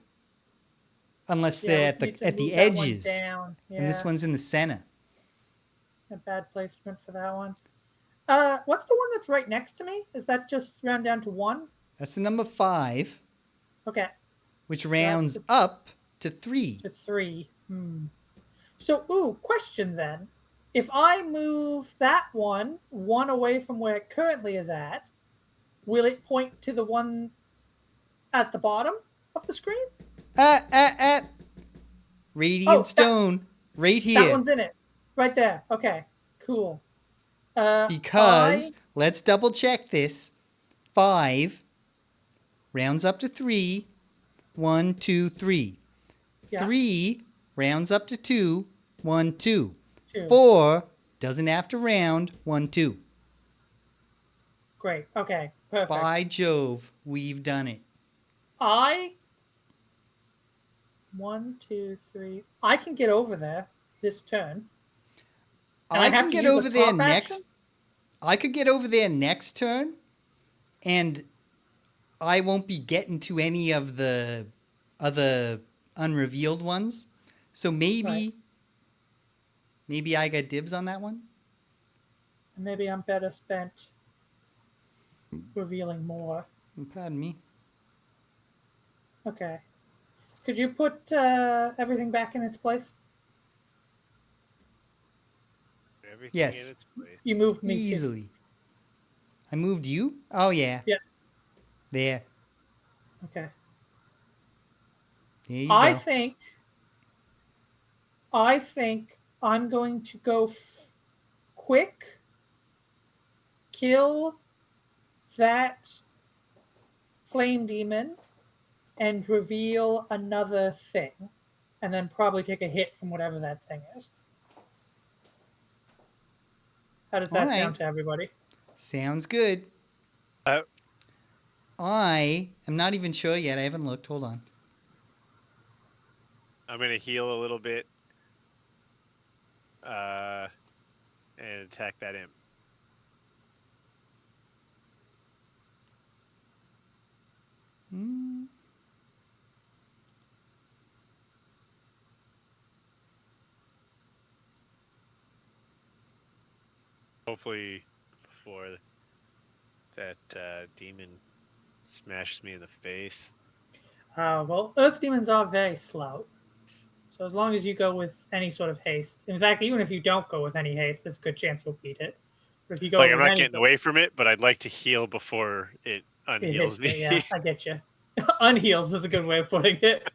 unless they're at the edges. Yeah. And this one's in the center. A bad placement for that one. What's the one that's right next to me? Is that just round down to 1? That's the number 5. Okay. Which rounds up to 3. To 3. So, question then. If I move that one away from where it currently is at, will it point to the one at the bottom of the screen? Radiant stone. Right here. That one's in it. Right there. Okay. Cool. Because, let's double check this. 5 rounds up to 3. 1, 2, 3. Yeah. 3 rounds up to 2. 1, 2. 2. 4 doesn't have to round. 1, 2. Great. Okay. Perfect. By Jove, we've done it. 1, 2, 3. I can get over there this turn. I can get over there next. I could get over there next turn, and I won't be getting to any of the other unrevealed ones. So maybe I got dibs on that one. Maybe I'm better spent revealing more. Pardon me. Okay. Could you put everything back in its place? Everything Yes. in its place. You moved me easily. I moved you? Oh yeah. Yeah. There. Okay. There you go. I think I'm going to go quick. Kill that flame demon and reveal another thing, and then probably take a hit from whatever that thing is. How does that sound to everybody? Sounds good. I am not even sure yet. I haven't looked. Hold on. I'm going to heal a little bit and attack that imp. Hopefully before that demon smashes me in the face. Well, earth demons are very slow. So as long as you go with any sort of haste. In fact, even if you don't go with any haste, there's a good chance you'll beat it. But if you go I'm not getting away from it, but I'd like to heal before it unheals me. Yeah, I get you. Unheals is a good way of putting it.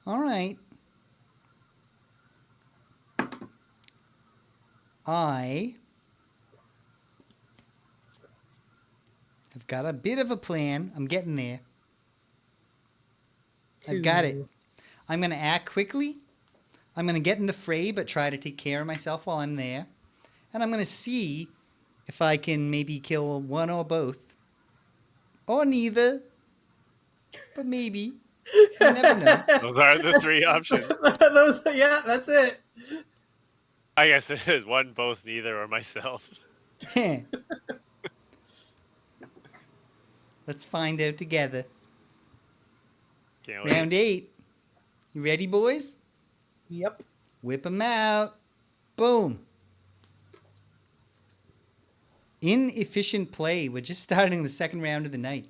All right. I I've got a bit of a plan. I'm getting there. I've got it. I'm going to act quickly. I'm going to get in the fray, but try to take care of myself while I'm there. And I'm going to see if I can maybe kill one or both. Or neither. But maybe. You never know. Those are the three options. Yeah, that's it. I guess it is one, both, neither, or myself. Let's find out together. Can't wait. Round 8. You ready, boys? Yep. Whip them out. Boom. Inefficient play. We're just starting the second round of the night.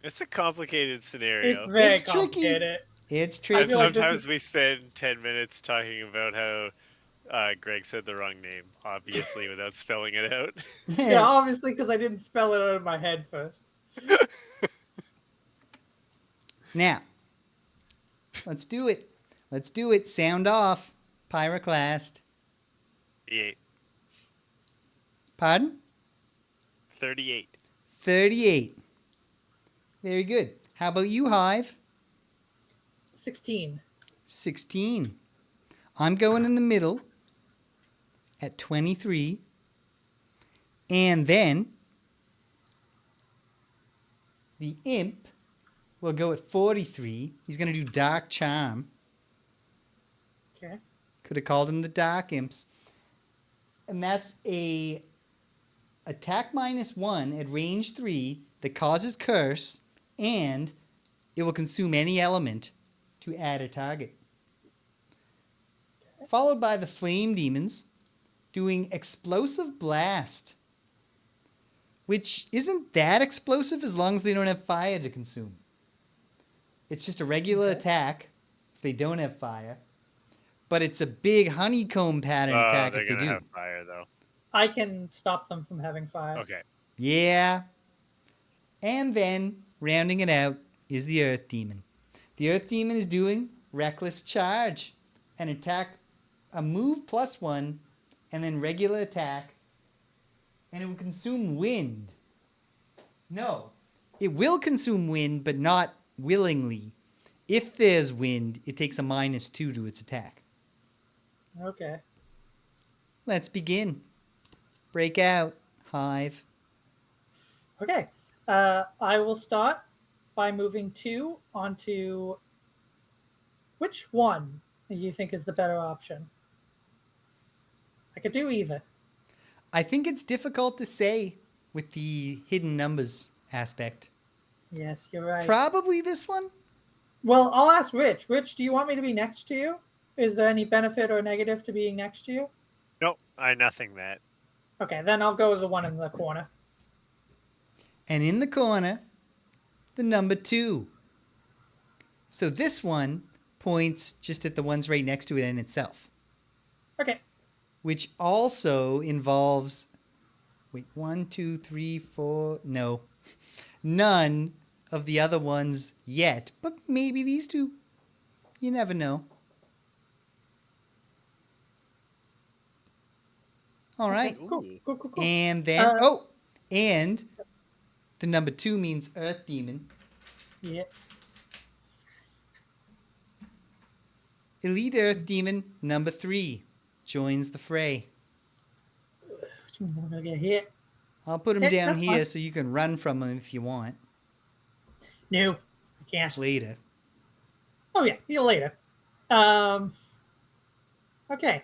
It's a complicated scenario. It's very It's tricky. complicated. It's And tricky. like sometimes we spend 10 minutes talking about how Greg said the wrong name, obviously, without spelling it out. Yeah, obviously, because I didn't spell it out of my head first. Now, let's do it. Let's do it. Sound off. Pyroclast. 38. Pardon? 38. 38. Very good. How about you, Hive? 16. 16. I'm going in the middle at 23. And then the imp will go at 43. He's going to do Dark Charm. Okay. Could have called him the Dark Imps. And that's a attack -1 at range 3 that causes curse, and it will consume any element to add a target. Okay. Followed by the Flame Demons doing Explosive Blast, which isn't that explosive as long as they don't have fire to consume. It's just a regular attack if they don't have fire. But it's a big honeycomb pattern attack if they do. They're going to have fire, though. I can stop them from having fire. Okay. Yeah. And then, rounding it out, is the Earth Demon. The Earth Demon is doing Reckless Charge. An attack, a move +1, and then regular attack. And it will consume wind. No. It will consume wind, but not willingly. If there's wind, it takes a -2 to its attack. Okay. Let's begin. Break out, Hive. Okay. I will start by moving 2 onto... Which one do you think is the better option? I could do either. I think it's difficult to say with the hidden numbers aspect. Yes, you're right. Probably this one? Well, I'll ask Rich. Rich, do you want me to be next to you? Is there any benefit or negative to being next to you? Nope, I nothing that. Okay, then I'll go with the one in the corner. And in the corner, the number 2. So this one points just at the ones right next to it in itself. Okay. Which also involves... Wait, 1, 2, 3, 4... No. None of the other ones yet. But maybe these two. You never know. All right. Okay, cool. And then... and the number 2 means Earth Demon. Yeah. Elite Earth Demon number 3 joins the fray. Which means I'm going to get hit. I'll put him down here fine. so you can run from him if you want. No, I can't. Later. Oh, yeah, see you later. Okay.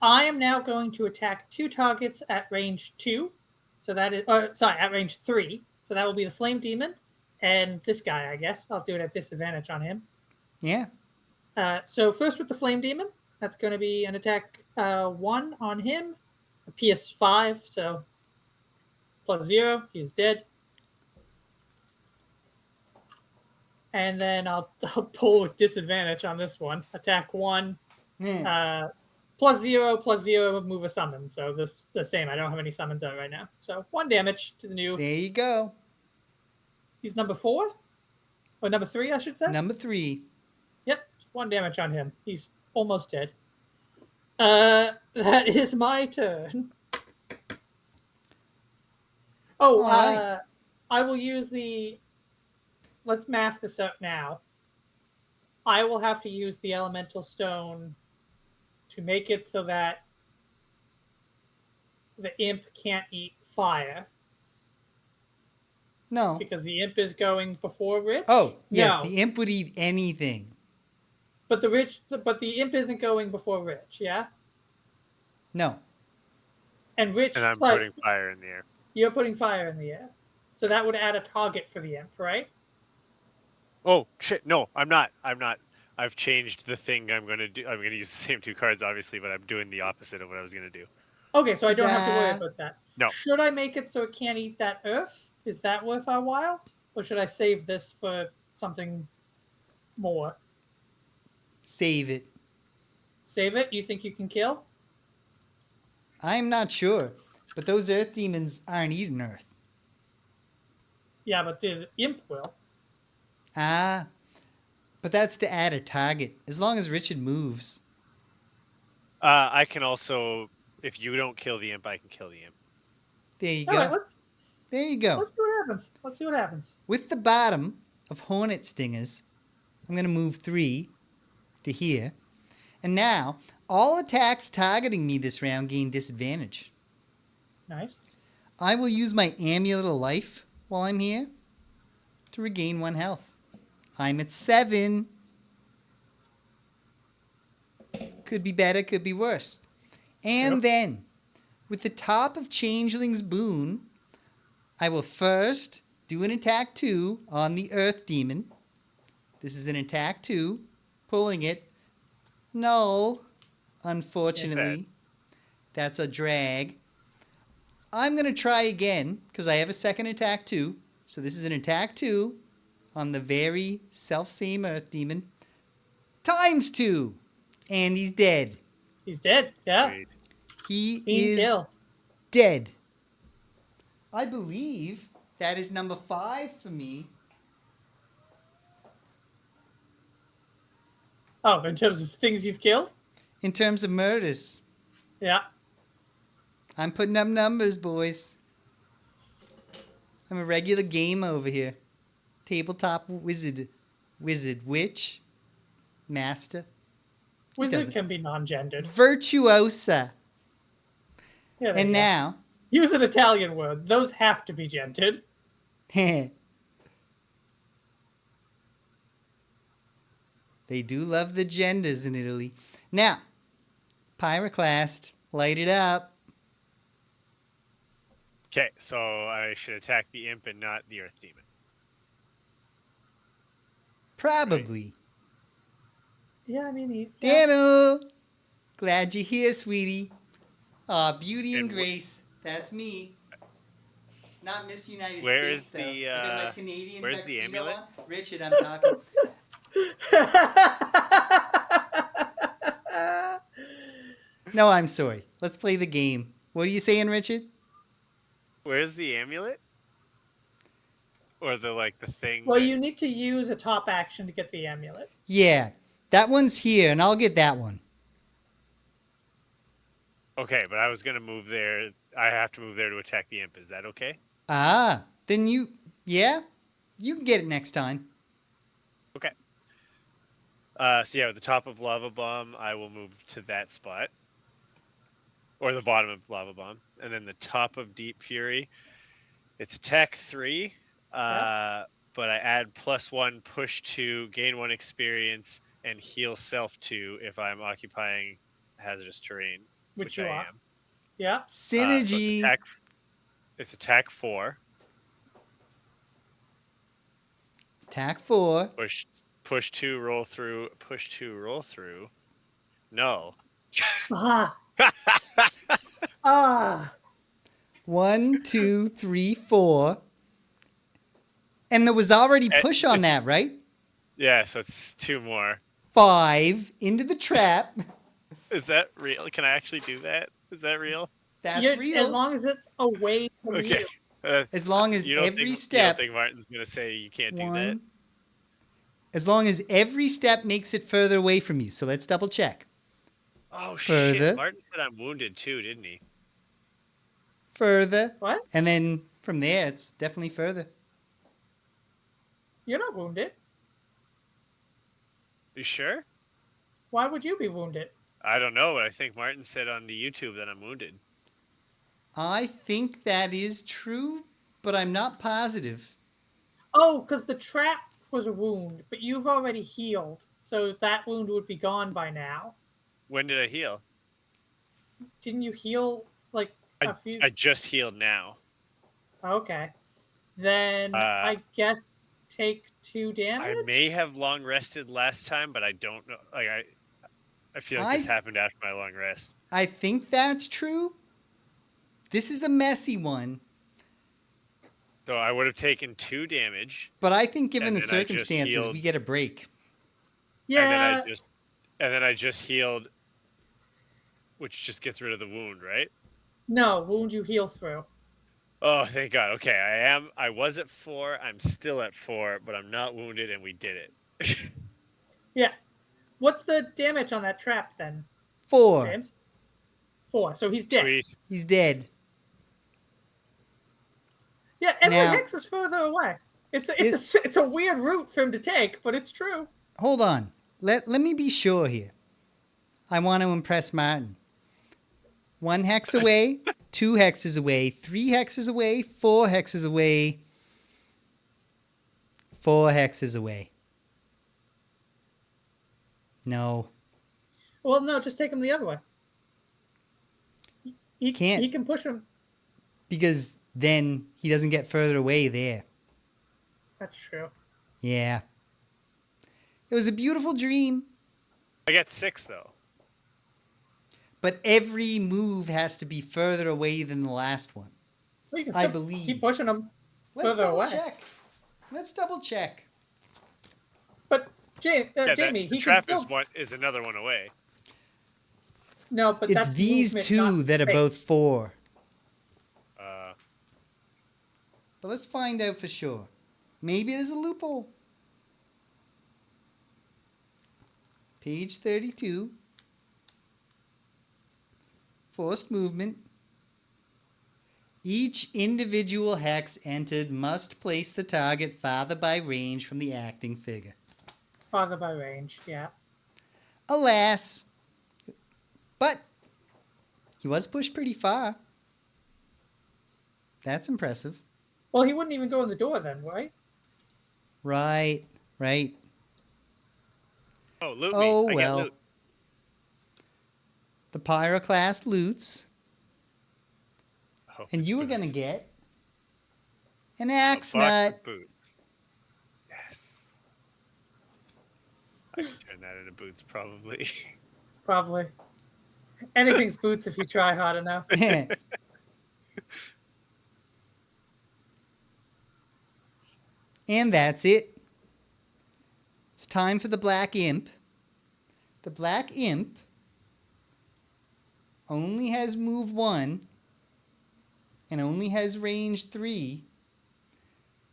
I am now going to attack 2 targets at range 2. So that is... at range 3. So that will be the Flame Demon and this guy, I guess. I'll do it at disadvantage on him. Yeah. So first with the Flame Demon, that's going to be an attack 1 on him, a PS5, so +0, he's dead. And then I'll pull with disadvantage on this one. Attack 1, +0, move a summon. So the same. I don't have any summons out right now. So 1 damage to the new. There you go. He's number 4? Or number 3, I should say? Number 3. Yep, 1 damage on him. He's almost dead. That is my turn. Oh, All right. I will use the. Let's math this out now. I will have to use the elemental stone to make it so that the imp can't eat fire No. because the imp is going before Rich. Oh, yes, No, the imp would eat anything. but the imp isn't going before Rich. Yeah, No. and And Rich, I'm but putting fire in the air. you're putting fire in the air, so that would add a target for the imp, right? Oh shit! No, I'm not. I'm not. I've changed the thing I'm gonna do. I'm gonna use the same two cards, obviously, but I'm doing the opposite of what I was gonna do. Okay, so I don't have to worry Ta-da. about that. No, Should I make it so it can't eat that earth? Is that worth our while, or should I save this for something more? Save it. Save it? You think you can kill? I'm not sure, but those earth demons aren't eating earth. Yeah, but the imp will. Ah, but that's to add a target, as long as Richard moves. I can also, if you don't kill the imp, I can kill the imp. There you All right, go. There you go. let's see what happens. Let's see what happens. With the bottom of Hornet Stingers, I'm going to move 3 to here. And now, all attacks targeting me this round gain disadvantage. Nice. I will use my Amulet of Life while I'm here to regain 1 health. I'm at 7. Could be better, could be worse. And True. then, with the top of Changeling's Boon, I will first do an attack 2 on the Earth Demon. This is an attack 2, pulling it. Null, unfortunately. That's a drag. I'm going to try again, because I have a second attack 2. So this is an attack 2 on the very self-same Earth Demon. Times 2. And he's dead. He's dead. Yeah. Sweet. He Clean is kill. dead. I believe that is number 5 for me. Oh, in terms of things you've killed? In terms of murders. Yeah. I'm putting up numbers, boys. I'm a regular gamer over here. Tabletop wizard. Witch. Master. He Wizard doesn't. can be non-gendered. Virtuosa. Yeah, there And you go. now, Use an Italian word. Those have to be gendered. they do love the genders in Italy. Now, Pyroclast, light it up. Okay, so I should attack the imp and not the earth demon. Probably. Yeah, I mean, Daniel, glad you're here, sweetie. Aw, beauty and And grace. That's me. Not Miss United Where States, is though. the, I got my Canadian where's the tuxedo amulet? on. Richard, I'm talking. No, I'm sorry. Let's play the game. What are you saying, Richard? Where's the amulet? Or the thing? Well, that- you need to use a top action to get the amulet. Yeah, that one's here, and I'll get that one. Okay, but I was gonna move there. I have to move there to attack the imp. Is that okay? Ah, then you can get it next time. Okay. So yeah, at the top of lava bomb, I will move to that spot, or the bottom of lava bomb, and then the top of deep fury. It's attack 3, but I add +1, push 2, gain 1 experience, and heal self 2 if I'm occupying hazardous terrain, which you I are. am. Yeah. So Synergy. it's attack 4. Attack 4. Push 2, roll through. Push 2, roll through. No. Ah. Ah. 1, 2, 3, 4. And there was already push on that, right? Yeah, so it's 2 more. 5 into the trap. Is that real? Can I actually do that? Is that real? That's real. As long as it's away from Okay. you. As long as You don't every think, step. You don't think Martin's gonna say you can't do that? One. As long as every step makes it further away from you. So let's double check. Oh Further. shit! Martin said I'm wounded too, didn't he? Further. What? And then From there, it's definitely further. You're not wounded. You sure? Why would you be wounded? I don't know, but I think Martin said on the YouTube that I'm wounded. I think that is true, but I'm not positive. Oh, because the trap was a wound, but you've already healed, so that wound would be gone by now. When did I heal? Didn't you heal like a few? I just healed now. Okay, then I guess take 2 damage. I may have long rested last time, but I don't know. Like I feel like this happened after my long rest. I think that's true. This is a messy one. So I would have taken 2 damage. But I think given the circumstances, we get a break. Yeah. And then I just healed, which just gets rid of the wound, right? No, wound you heal through. Oh, thank God. Okay, I was at 4. I'm still at 4, but I'm not wounded, and we did it. Yeah. What's the damage on that trap then? 4. James? 4. So he's dead. Sweet. He's dead. Yeah, every hex is further away. It's a weird route for him to take, but it's true. Hold on. Let me be sure here. I want to impress Martin. 1 hex away, 2 hexes away, 3 hexes away, 4 hexes away, 4 hexes away. No. Well, no, just take him the other way. He can't. He can push him. Because then he doesn't get further away there. That's true. Yeah. It was a beautiful dream. I got 6, though. But every move has to be further away than the last one. Well, you can I believe. Keep pushing him Let's further double away. check. Let's double check. But Jaymee, he trap can still... is another one away. No, but it's that's these movement, 2 that are both 4. But let's find out for sure. Maybe there's a loophole. Page 32. Forced movement. Each individual hex entered must place the target farther by range from the acting figure. Farther by range, yeah. Alas. But he was pushed pretty far. That's impressive. Well, he wouldn't even go in the door then, right? Right. Oh, loot Oh, me. I well. get loot. The pyroclast loots. Oh, And you were going to boots. get an axe A box nut. of boots. Yes. I can turn that into boots, probably. Probably. Anything's boots if you try hard enough. And that's it. It's time for the Black Imp. The Black Imp only has move 1 and only has range 3.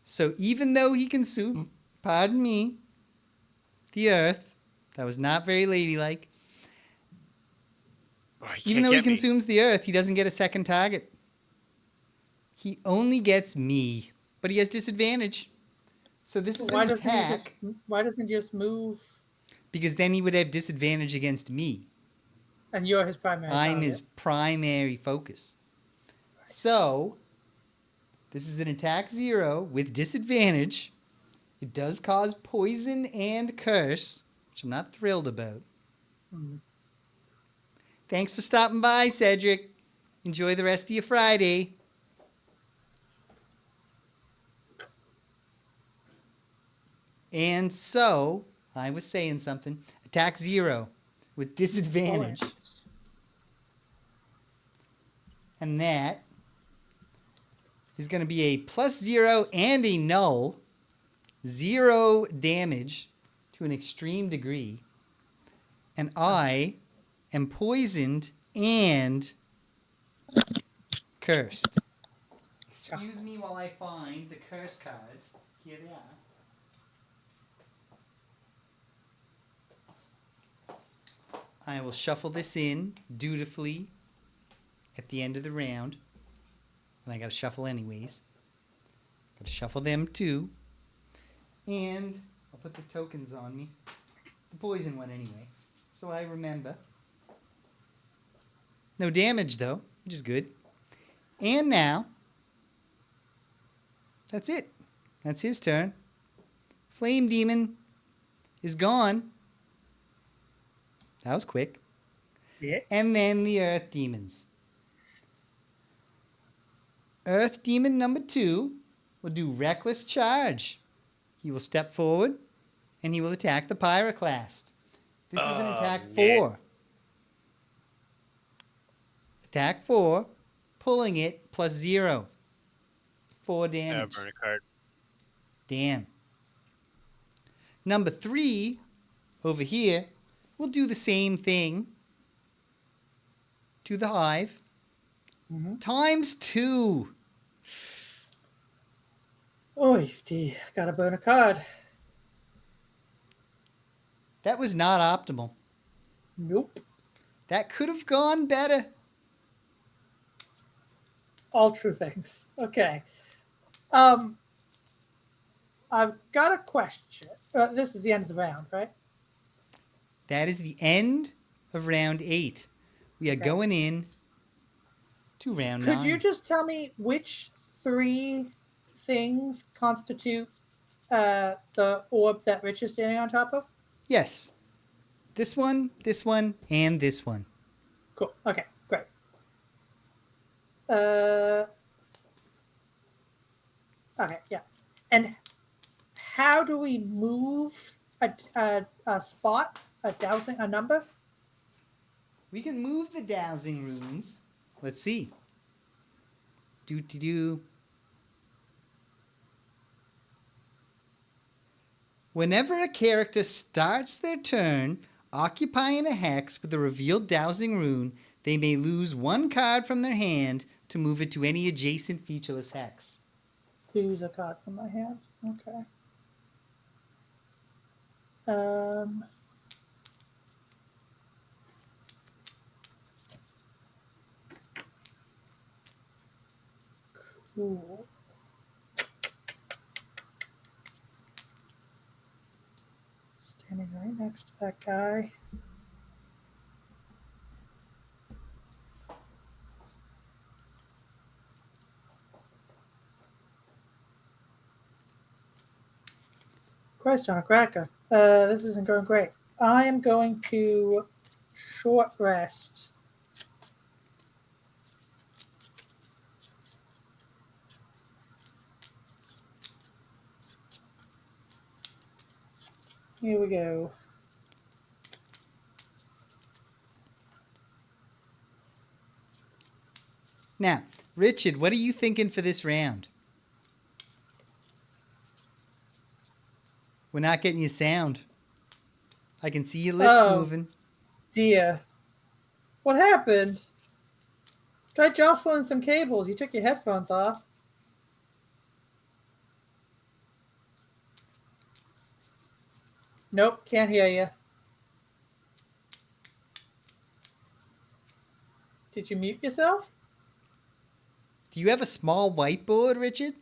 So even though he consumed, pardon me, the earth, that was not very ladylike. Oh, Even though he consumes the earth, he doesn't get a second target. He only gets me, but he has disadvantage. So this is an attack. Why doesn't he just move? Because then he would have disadvantage against me. And you're his primary target. I'm his primary focus. So, this is an attack 0 with disadvantage. It does cause poison and curse, which I'm not thrilled about. Thanks for stopping by, Cedric. Enjoy the rest of your Friday. And so, I was saying something. Attack 0 with disadvantage. And that is going to be a +0 and a null. 0 damage to an extreme degree. And I am poisoned and cursed. Excuse me while I find the curse cards. Here they are. I will shuffle this in dutifully at the end of the round. And I got to shuffle anyways. Gotta shuffle them too. And I'll put the tokens on me. The poison one anyway. So I remember. No damage though, which is good. And now, that's it. That's his turn. Flame Demon is gone. That was quick. Yeah. And then the Earth Demons. Earth Demon number 2 will do Reckless Charge. He will step forward and he will attack the Pyroclast. This is an attack 4. Attack 4, pulling it plus 0. 4 damage. Burn a card. Damn. Number 3, over here, will do the same thing to the hive. Times 2. Oh, gotta burn a card. That was not optimal. Nope. That could have gone better. All true things. Okay. I've got a question. This is the end of the round, right? That is the end of round 8. We are going in to round 9. Could you just tell me which 3 things constitute the orb that Rich is standing on top of? Yes. This one, and this one. Cool. Okay, great. Okay, yeah. And how do we move a spot, a dowsing, a number? We can move the dowsing runes. Let's see. Do. Whenever a character starts their turn occupying a hex with a revealed dowsing rune, they may lose 1 card from their hand to move it to any adjacent featureless hex. Lose a card from my hand. Okay. Cool. Standing right next to that guy. Christ on a cracker. This isn't going great. I am going to short rest. Here we go. Now, Richard, what are you thinking for this round? We're not getting your sound. I can see your lips moving. Dear. What happened? Try jostling some cables. You took your headphones off. Nope, can't hear you. Did you mute yourself? Do you have a small whiteboard, Richard?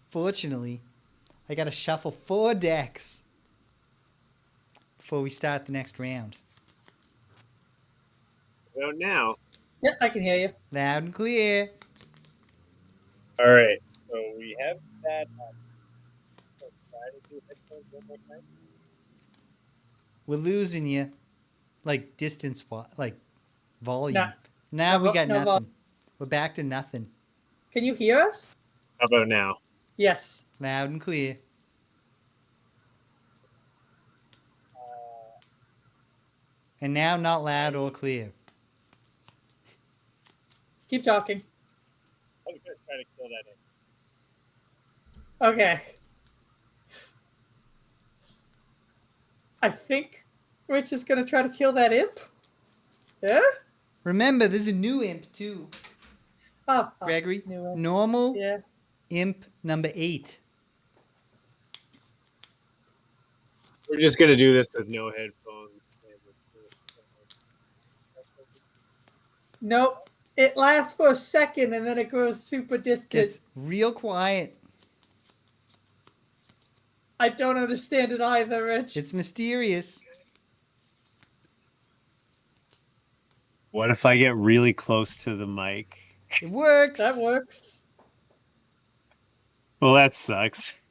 Fortunately, I got to shuffle 4 decks before we start the next round. So now. Yep, I can hear you. Loud and clear. All right. So we have that. Try to do headphones one more time. We're losing you, like distance, like volume. Nah. Now we got nothing. volume. We're back to nothing. Can you hear us? How about now? Yes. Loud and clear. And now not loud or clear. Keep talking. I was going to try to kill that in. Okay. I think Rich is going to try to kill that imp. Yeah? Remember, there's a new imp too. Oh, fuck. Gregory, New imp. normal, Yeah. Imp number 8. We're just gonna do this with no headphones. Nope. It lasts for a second and then it goes super distant. Gets real quiet. I don't understand it either, Rich. It's mysterious. What if I get really close to the mic? It works. That works. Well, that sucks.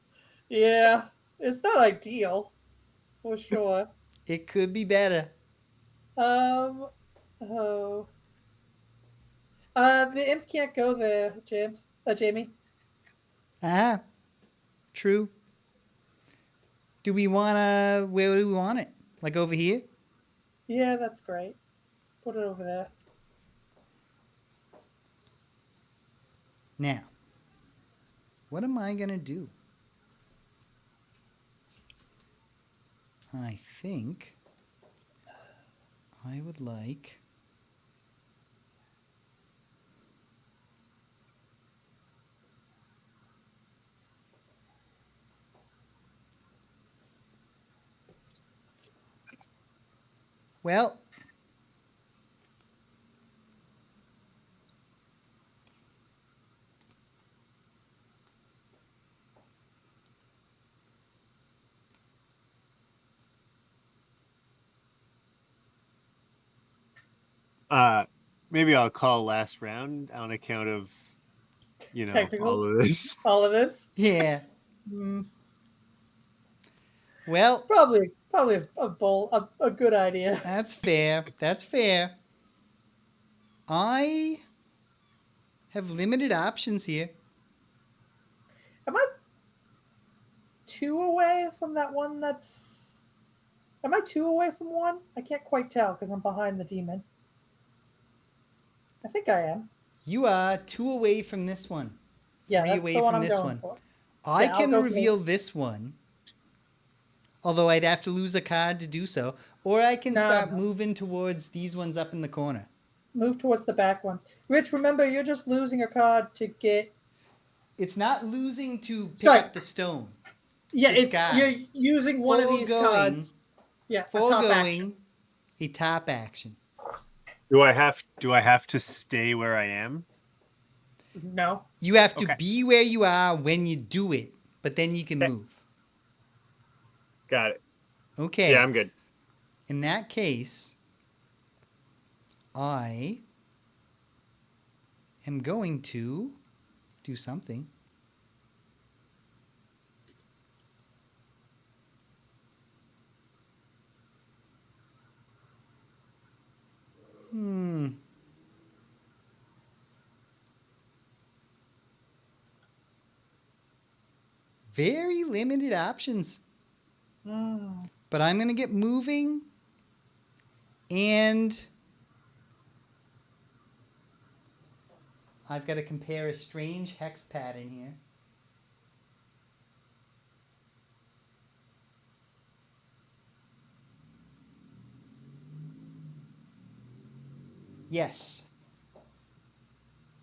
Yeah. It's not ideal. For sure. It could be better. Oh. The imp can't go there, Jaymee. Ah, true. Do we wanna? Where do we want it? Like over here? Yeah, that's great. Put it over there. Now, what am I gonna do? I think I would like. Well, Maybe I'll call last round on account of, Technical. all of this. All of this. yeah. Mm, Well, probably a good idea. that's fair. That's fair. I have limited options here. Am I 2 away from that one that's... Am I 2 away from 1? I can't quite tell because I'm behind the demon. I think I am. You are 2 away from this one. Yeah, 3 that's away the one from I'm this going one. for. I Yeah, I'll can go for reveal it. this one, although I'd have to lose a card to do so. Or I can start moving towards these ones up in the corner. Move towards the back ones. Rich, remember, you're just losing a card to get... It's not losing to pick up the stone. Yeah, this it's guy. you're using one of these cards. Yeah, a top action. A top action. Do I have to stay where I am? No. You have to be where you are when you do it, but then you can move. Got it. Okay. Yeah, I'm good. In that case, I am going to do something. Very limited options. But I'm going to get moving, and I've got to compare a strange hex pattern here. Yes.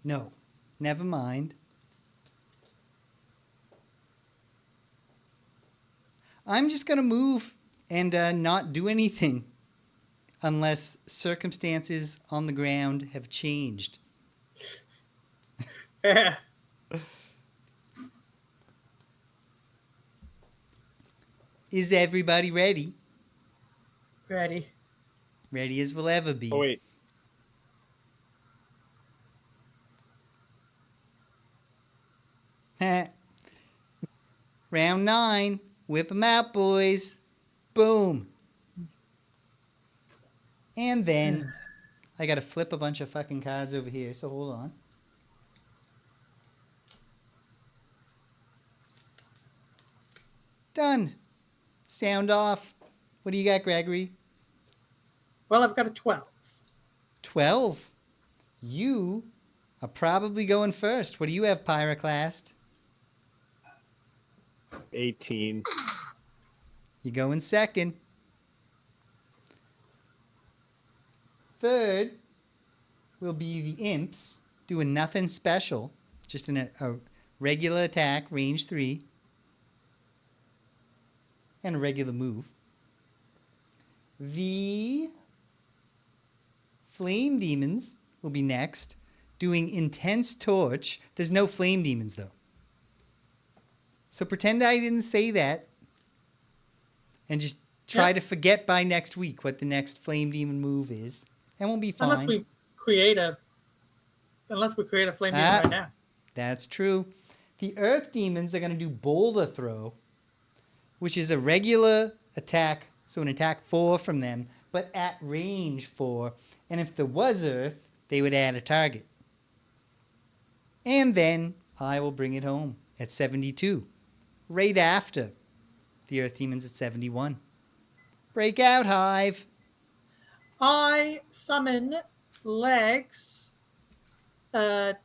No. Never mind. I'm just going to move and not do anything unless circumstances on the ground have changed. Yeah. Is everybody ready? Ready. Ready as we'll ever be. Oh, wait. Round 9. Whip 'em out, boys. Boom. And then I got to flip a bunch of fucking cards over here, so hold on. Done. Sound off. What do you got, Gregory? Well, I've got a 12. 12. You are probably going first. What do you have, Pyroclast? 18. You going second. Third will be the imps doing nothing special, just in a regular attack, range 3, and a regular move. The flame demons will be next, doing intense torch. There's no flame demons though. So pretend I didn't say that and just try to forget by next week what the next flame demon move is, and we'll be fine. Unless we create a flame demon right now. That's true. The earth demons are going to do boulder throw, which is a regular attack, so an attack 4 from them, but at range 4. And if there was earth, they would add a target. And then I will bring it home at 72, right after the earth demons at 71. Break out, Hive. I summon legs in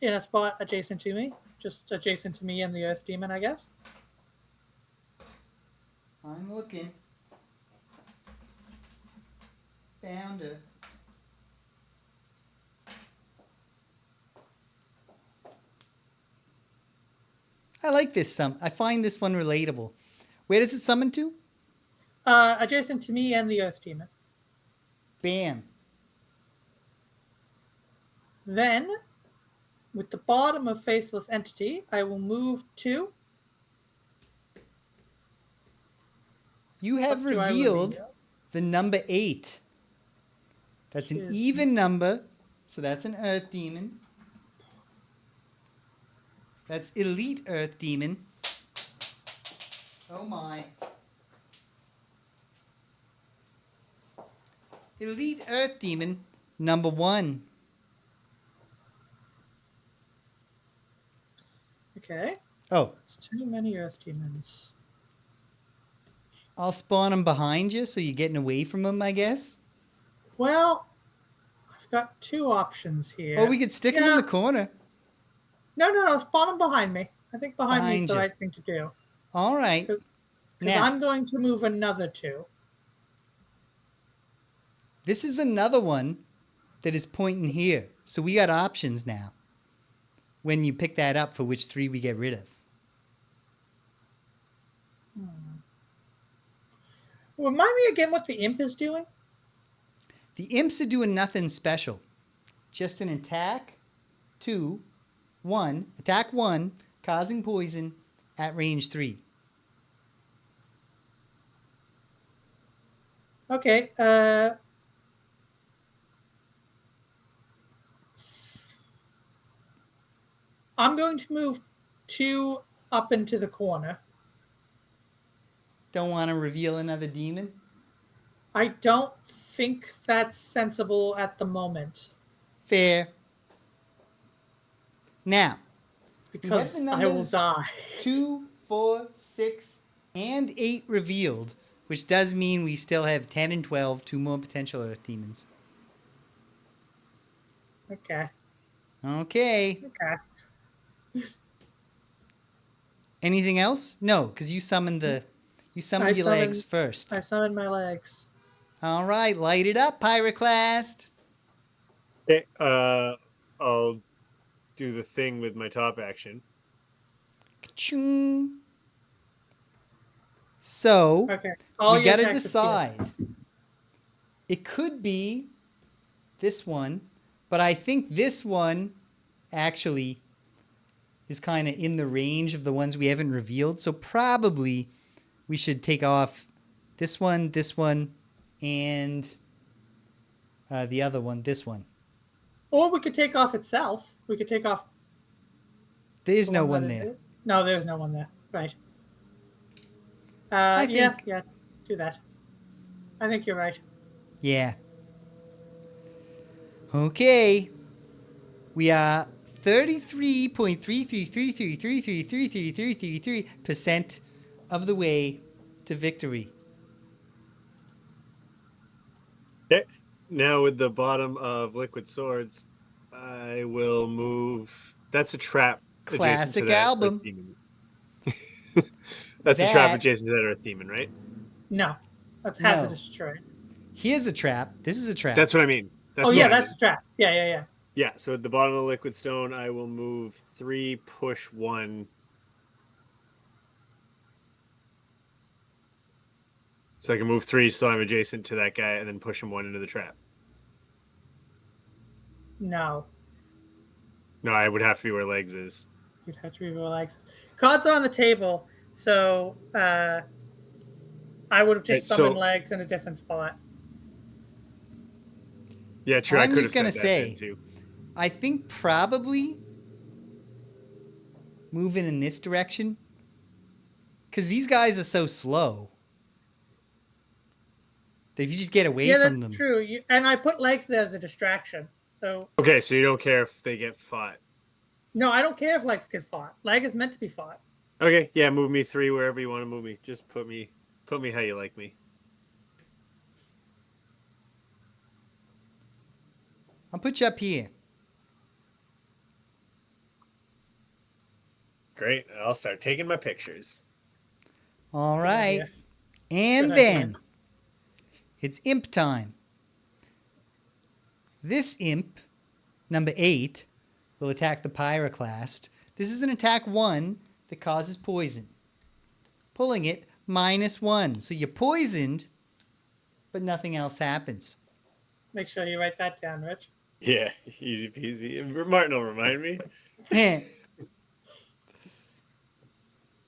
a spot adjacent to me. Just adjacent to me and the earth demon, I guess. I'm looking. Found her. I like this I find this one relatable. Where does it summon to? Adjacent to me and the earth demon. Bam. Then, with the bottom of Faceless Entity, I will move to... You have revealed the number 8. That's an even number, so that's an earth demon. That's elite earth demon. Oh my. Elite earth demon number 1. Okay. Oh. It's too many earth demons. I'll spawn them behind you so you're getting away from them, I guess. Well, I've got 2 options here. Oh, we could stick them in the corner. No. Spawn them behind me. I think behind me is the right thing to do. All right. Because I'm going to move another 2. This is another one that is pointing here. So we got options now when you pick that up for which 3 we get rid of. Remind me again what the imp is doing? The imps are doing nothing special. Just an attack 2, 1, attack 1, causing poison at range 3. Okay. I'm going to move 2 up into the corner. Don't want to reveal another demon? I don't think that's sensible at the moment. Fair. Now, because I will die. 2, 4, 6, and 8 revealed, which does mean we still have 10 and 12, 2 more potential earth demons. Okay. Anything else? No, because you summoned your legs first. I summoned my legs. All right, light it up, Pyroclast. Okay, I'll do the thing with my top action. Ka-chung. So, we got to decide. It could be this one, but I think this one actually is kind of in the range of the ones we haven't revealed. So probably we should take off this one, and the other one, this one. Or we could take off itself. We could take off... There's no one there. No, there's no one there. Right. Yeah, do that. I think you're right. Yeah. Okay. We are 33.3333333333% of the way to victory. Okay. Now with the bottom of Liquid Swords, I will move... That's a trap. Classic album. That's a trap adjacent to that Earth Demon, right? No. That's hazardous terrain. Here's a trap. This is a trap. That's what I mean. That's a trap. Yeah. Yeah, so at the bottom of the liquid stone, I will move 3, push 1. So I can move 3 so I'm adjacent to that guy and then push him 1 into the trap. No. No, I would have to be where legs is. You'd have to be relaxed. Cards are on the table, so I would have just Right, summoned so legs in a different spot. yeah, true. I I'm could just have going to said that then say, too. I think probably moving in this direction. Because these guys are so slow that if you just get away Yeah, from that's them. true. And I put legs there as a distraction. So Okay, so you don't care if they get fought. no, I don't care if legs get fought. Leg is meant to be fought. Okay, yeah, move me 3 wherever you want to move me. Just put me how you like me. I'll put you up here. Great. I'll start taking my pictures. All Good right. idea. And Good idea. then it's imp time. This imp, number 8, will attack the pyroclast. This is an attack 1 that causes poison. Pulling it -1. So you're poisoned, but nothing else happens. Make sure you write that down, Rich. Yeah, easy peasy. Martin will remind me.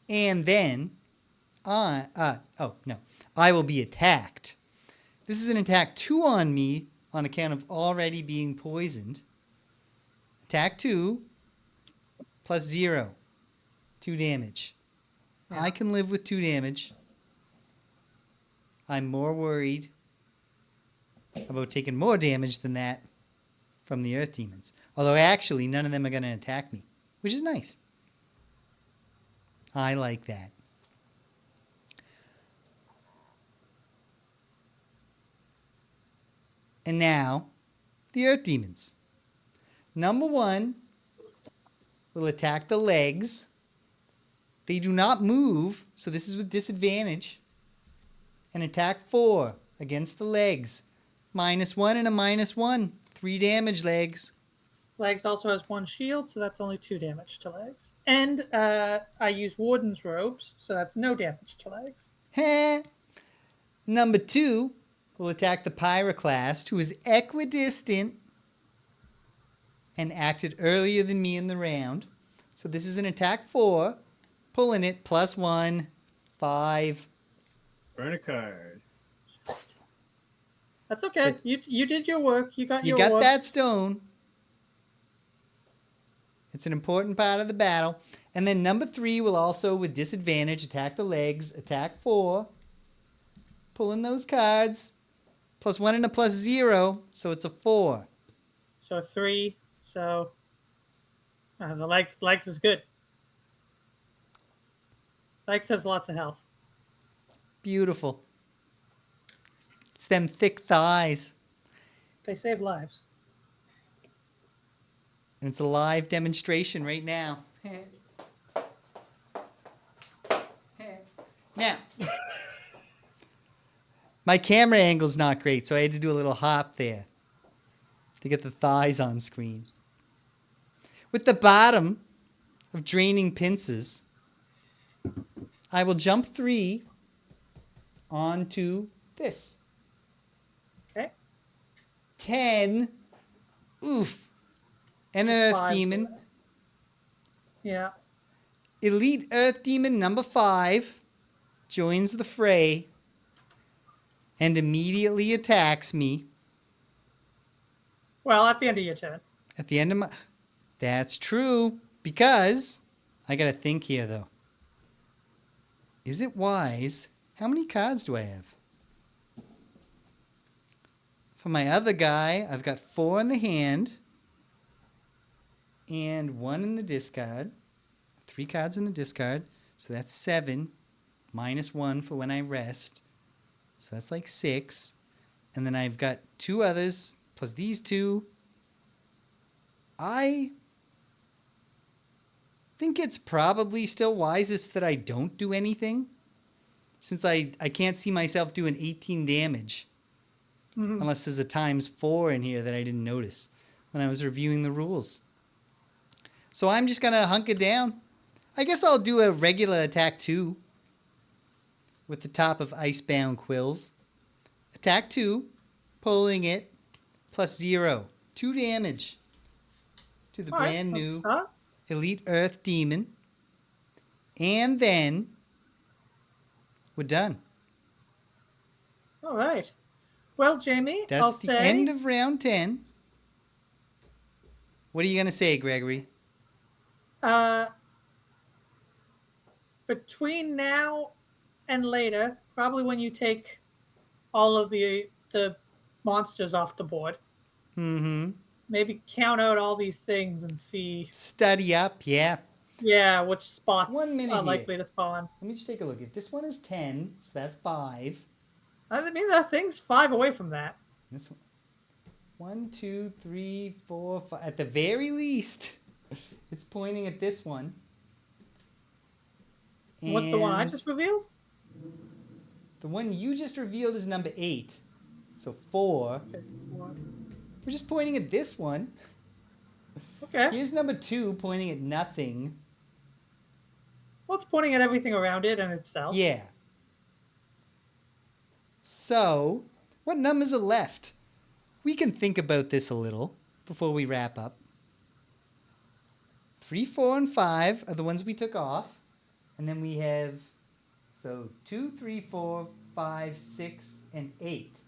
And then, I will be attacked. This is an attack 2 on me on account of already being poisoned. Attack 2 plus 0. 2 damage. Yeah. I can live with 2 damage. I'm more worried about taking more damage than that from the Earth Demons. Although actually, none of them are going to attack me, which is nice. I like that. And now, the Earth Demons. Number 1 will attack the legs. They do not move, so this is with disadvantage. And attack 4 against the legs. -1 and a -1. 3 damage, legs. Legs also has 1 shield, so that's only 2 damage to legs. And I use Warden's robes, so that's no damage to legs. Heh. Number 2 will attack the pyroclast, who is equidistant and acted earlier than me in the round. So this is an attack 4. Pulling it +1, 5. Burn a card. That's okay. But you did your work. You got you your got work. that stone. It's an important part of the battle. And then number 3 will also, with disadvantage, attack the legs. Attack 4. Pulling those cards. +1 and a +0. So it's a 4. So 3. So the legs is good. Legs has lots of health. Beautiful. It's them thick thighs. They save lives. And it's a live demonstration right now. Now, my camera angle's not great, so I had to do a little hop there to get the thighs on screen. With the bottom of draining pincers, I will jump 3 onto this. Okay. 10. Oof. An Earth Demon. Away. Yeah. Elite Earth Demon number 5 joins the fray and immediately attacks me. Well, at the end of your turn. At the end of my... That's true, because... I gotta think here, though. Is it wise? How many cards do I have? For my other guy, I've got 4 in the hand and 1 in the discard. 3 cards in the discard, so that's 7. -1 for when I rest. So that's like 6. And then I've got 2 others, plus these 2. I think it's probably still wisest that I don't do anything, since I can't see myself doing 18 damage. Unless there's a ×4 in here that I didn't notice. when I was reviewing the rules. So I'm just going to hunker down. I guess I'll do a regular attack 2 with the top of Icebound Quills. Attack 2, pulling it, plus 0. 2 damage to the All right, brand what's new up? Elite Earth Demon. And then we're done. All right. Well, Jaymee, That's I'll the say end of round 10. What are you going to say, Gregory? between now and later, probably when you take all of the monsters off the board, maybe count out all these things and see. Study up, yeah. Yeah, which spots 1 minute are here. likely to spawn. Let me just take a look. If this one is 10, so that's 5. I mean, that thing's 5 away from that. This one. 1, 2, 3, 4, 5. At the very least, it's pointing at this one. And what's the one I just revealed? The one you just revealed is number 8. So 4. Okay. We're just pointing at this one. Okay. Here's number 2 pointing at nothing. Well, it's pointing at everything around it and itself. Yeah. So, what numbers are left? We can think about this a little before we wrap up. 3, 4, and 5 are the ones we took off. And then we have, 2, 3, 4, 5, 6, and 8.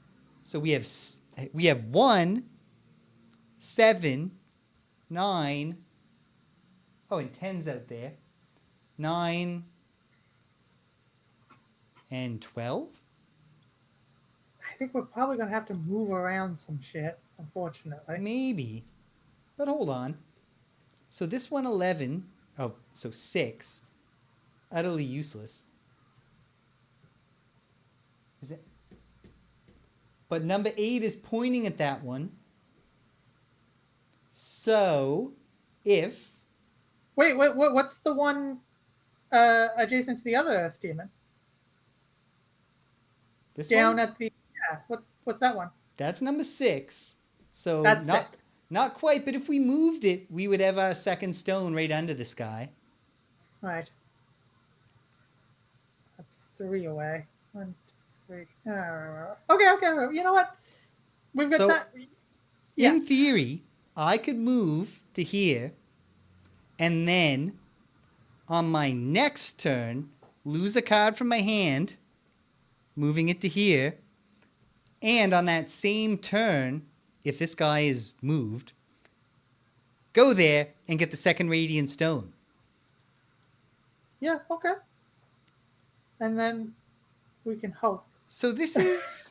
So we have 1, 7, 9. Oh, and 10's out there. 9 and 12. I think we're probably going to have to move around some shit, unfortunately. Maybe. But hold on. So this one 11. Oh, so 6. Utterly useless. Is it? But number 8 is pointing at that one. So, if... Wait, what's the one adjacent to the other Earth Demon? This Down one? at the... Yeah, what's that one? That's number 6. So, That's not 6. Not quite, but if we moved it, we would have our second stone right under the sky. Right. That's 3 away. 1, 2, 3. Okay. You know what? We've got time. Yeah. In theory, I could move to here, and then on my next turn, lose a card from my hand, moving it to here, and on that same turn, if this guy is moved, go there and get the second Radiant Stone. Yeah, okay. And then we can hope. So this is...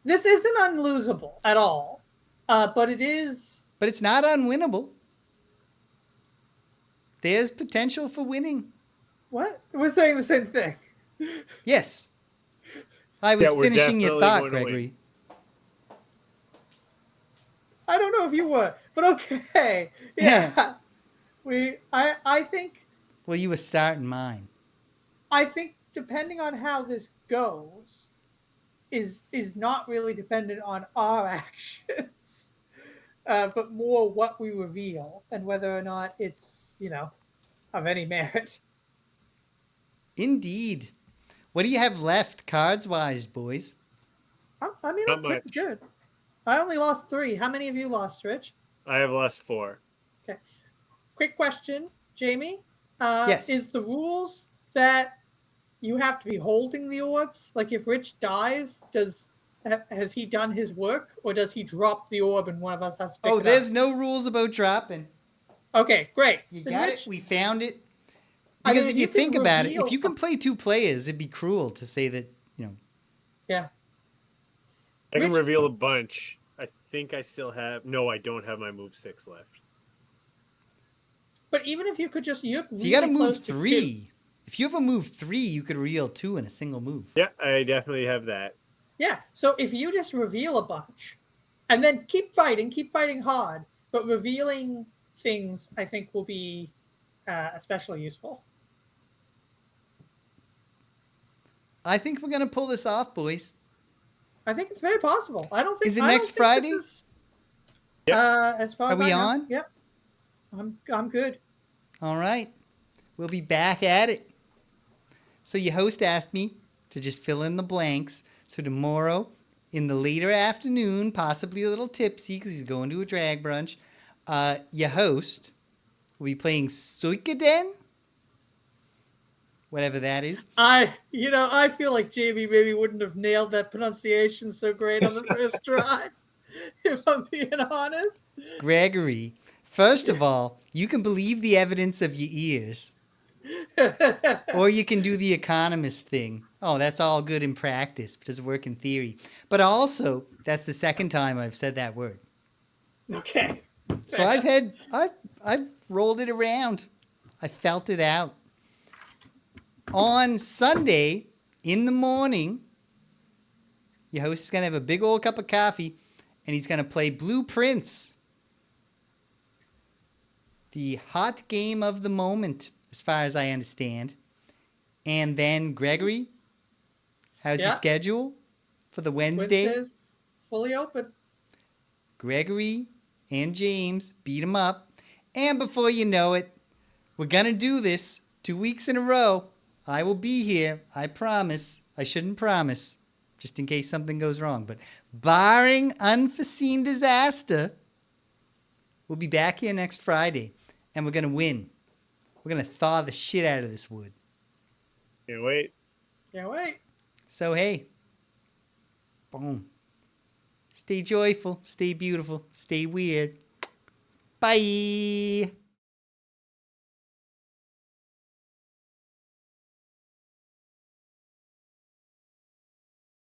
This isn't unlosable at all, but it is... But it's not unwinnable. There's potential for winning. What? We're saying the same thing. Yes. I was finishing your thought, Gregory. I don't know if you were, but okay. Yeah. I think... Well, you were starting mine. I think depending on how this goes is not really dependent on our actions, but more what we reveal and whether or not it's, of any merit. Indeed. What do you have left cards-wise, boys? I'm pretty good. I only lost 3. How many of you lost, Rich? I have lost 4. Okay. Quick question, Jaymee. Yes. Is the rules that you have to be holding the orbs? Like if Rich dies, has he done his work, or does he drop the orb and one of us has to pick it up? Oh, there's no rules about dropping. Okay, great. You got Rich, it? We found it. Because if you think about it, if you can play 2 players, it'd be cruel to say that, Yeah. I can reveal a bunch. I think I still have... No, I don't have my move 6 left. But even if you could just... you got to move 3. If you have a move 3, you could reveal 2 in a single move. Yeah, I definitely have that. Yeah, so if you just reveal a bunch, and then keep fighting hard, but revealing things, I think, will be especially useful. I think we're going to pull this off, boys. I think it's very possible. I don't think... Is it next Friday? As far Are as I we know, on? yep. I'm good. All right. We'll be back at it. So your host asked me to just fill in the blanks. So tomorrow, in the later afternoon, possibly a little tipsy because he's going to a drag brunch, your host will be playing Suikoden, whatever that is. I feel like Jaymee maybe wouldn't have nailed that pronunciation so great on the first try, if I'm being honest. Gregory, first of Yes. all, you can believe the evidence of your ears, or you can do the economist thing. Oh, that's all good in practice, but doesn't work in theory. But also, that's the second time I've said that word. Okay. So I've rolled it around. I felt it out. On Sunday in the morning, your host is gonna have a big old cup of coffee, and he's gonna play Blueprints, the hot game of the moment, as far as I understand. And then Gregory, how's your Yeah. schedule for the Wednesday? Wednesday's fully open. Gregory and James beat him up, and before you know it, we're gonna do this 2 weeks in a row. I will be here. I promise. I shouldn't promise, just in case something goes wrong. But barring unforeseen disaster, we'll be back here next Friday, and we're gonna win. We're gonna thaw the shit out of this wood. Can't wait. Can't wait. So hey, boom. Stay joyful, stay beautiful, stay weird. Bye.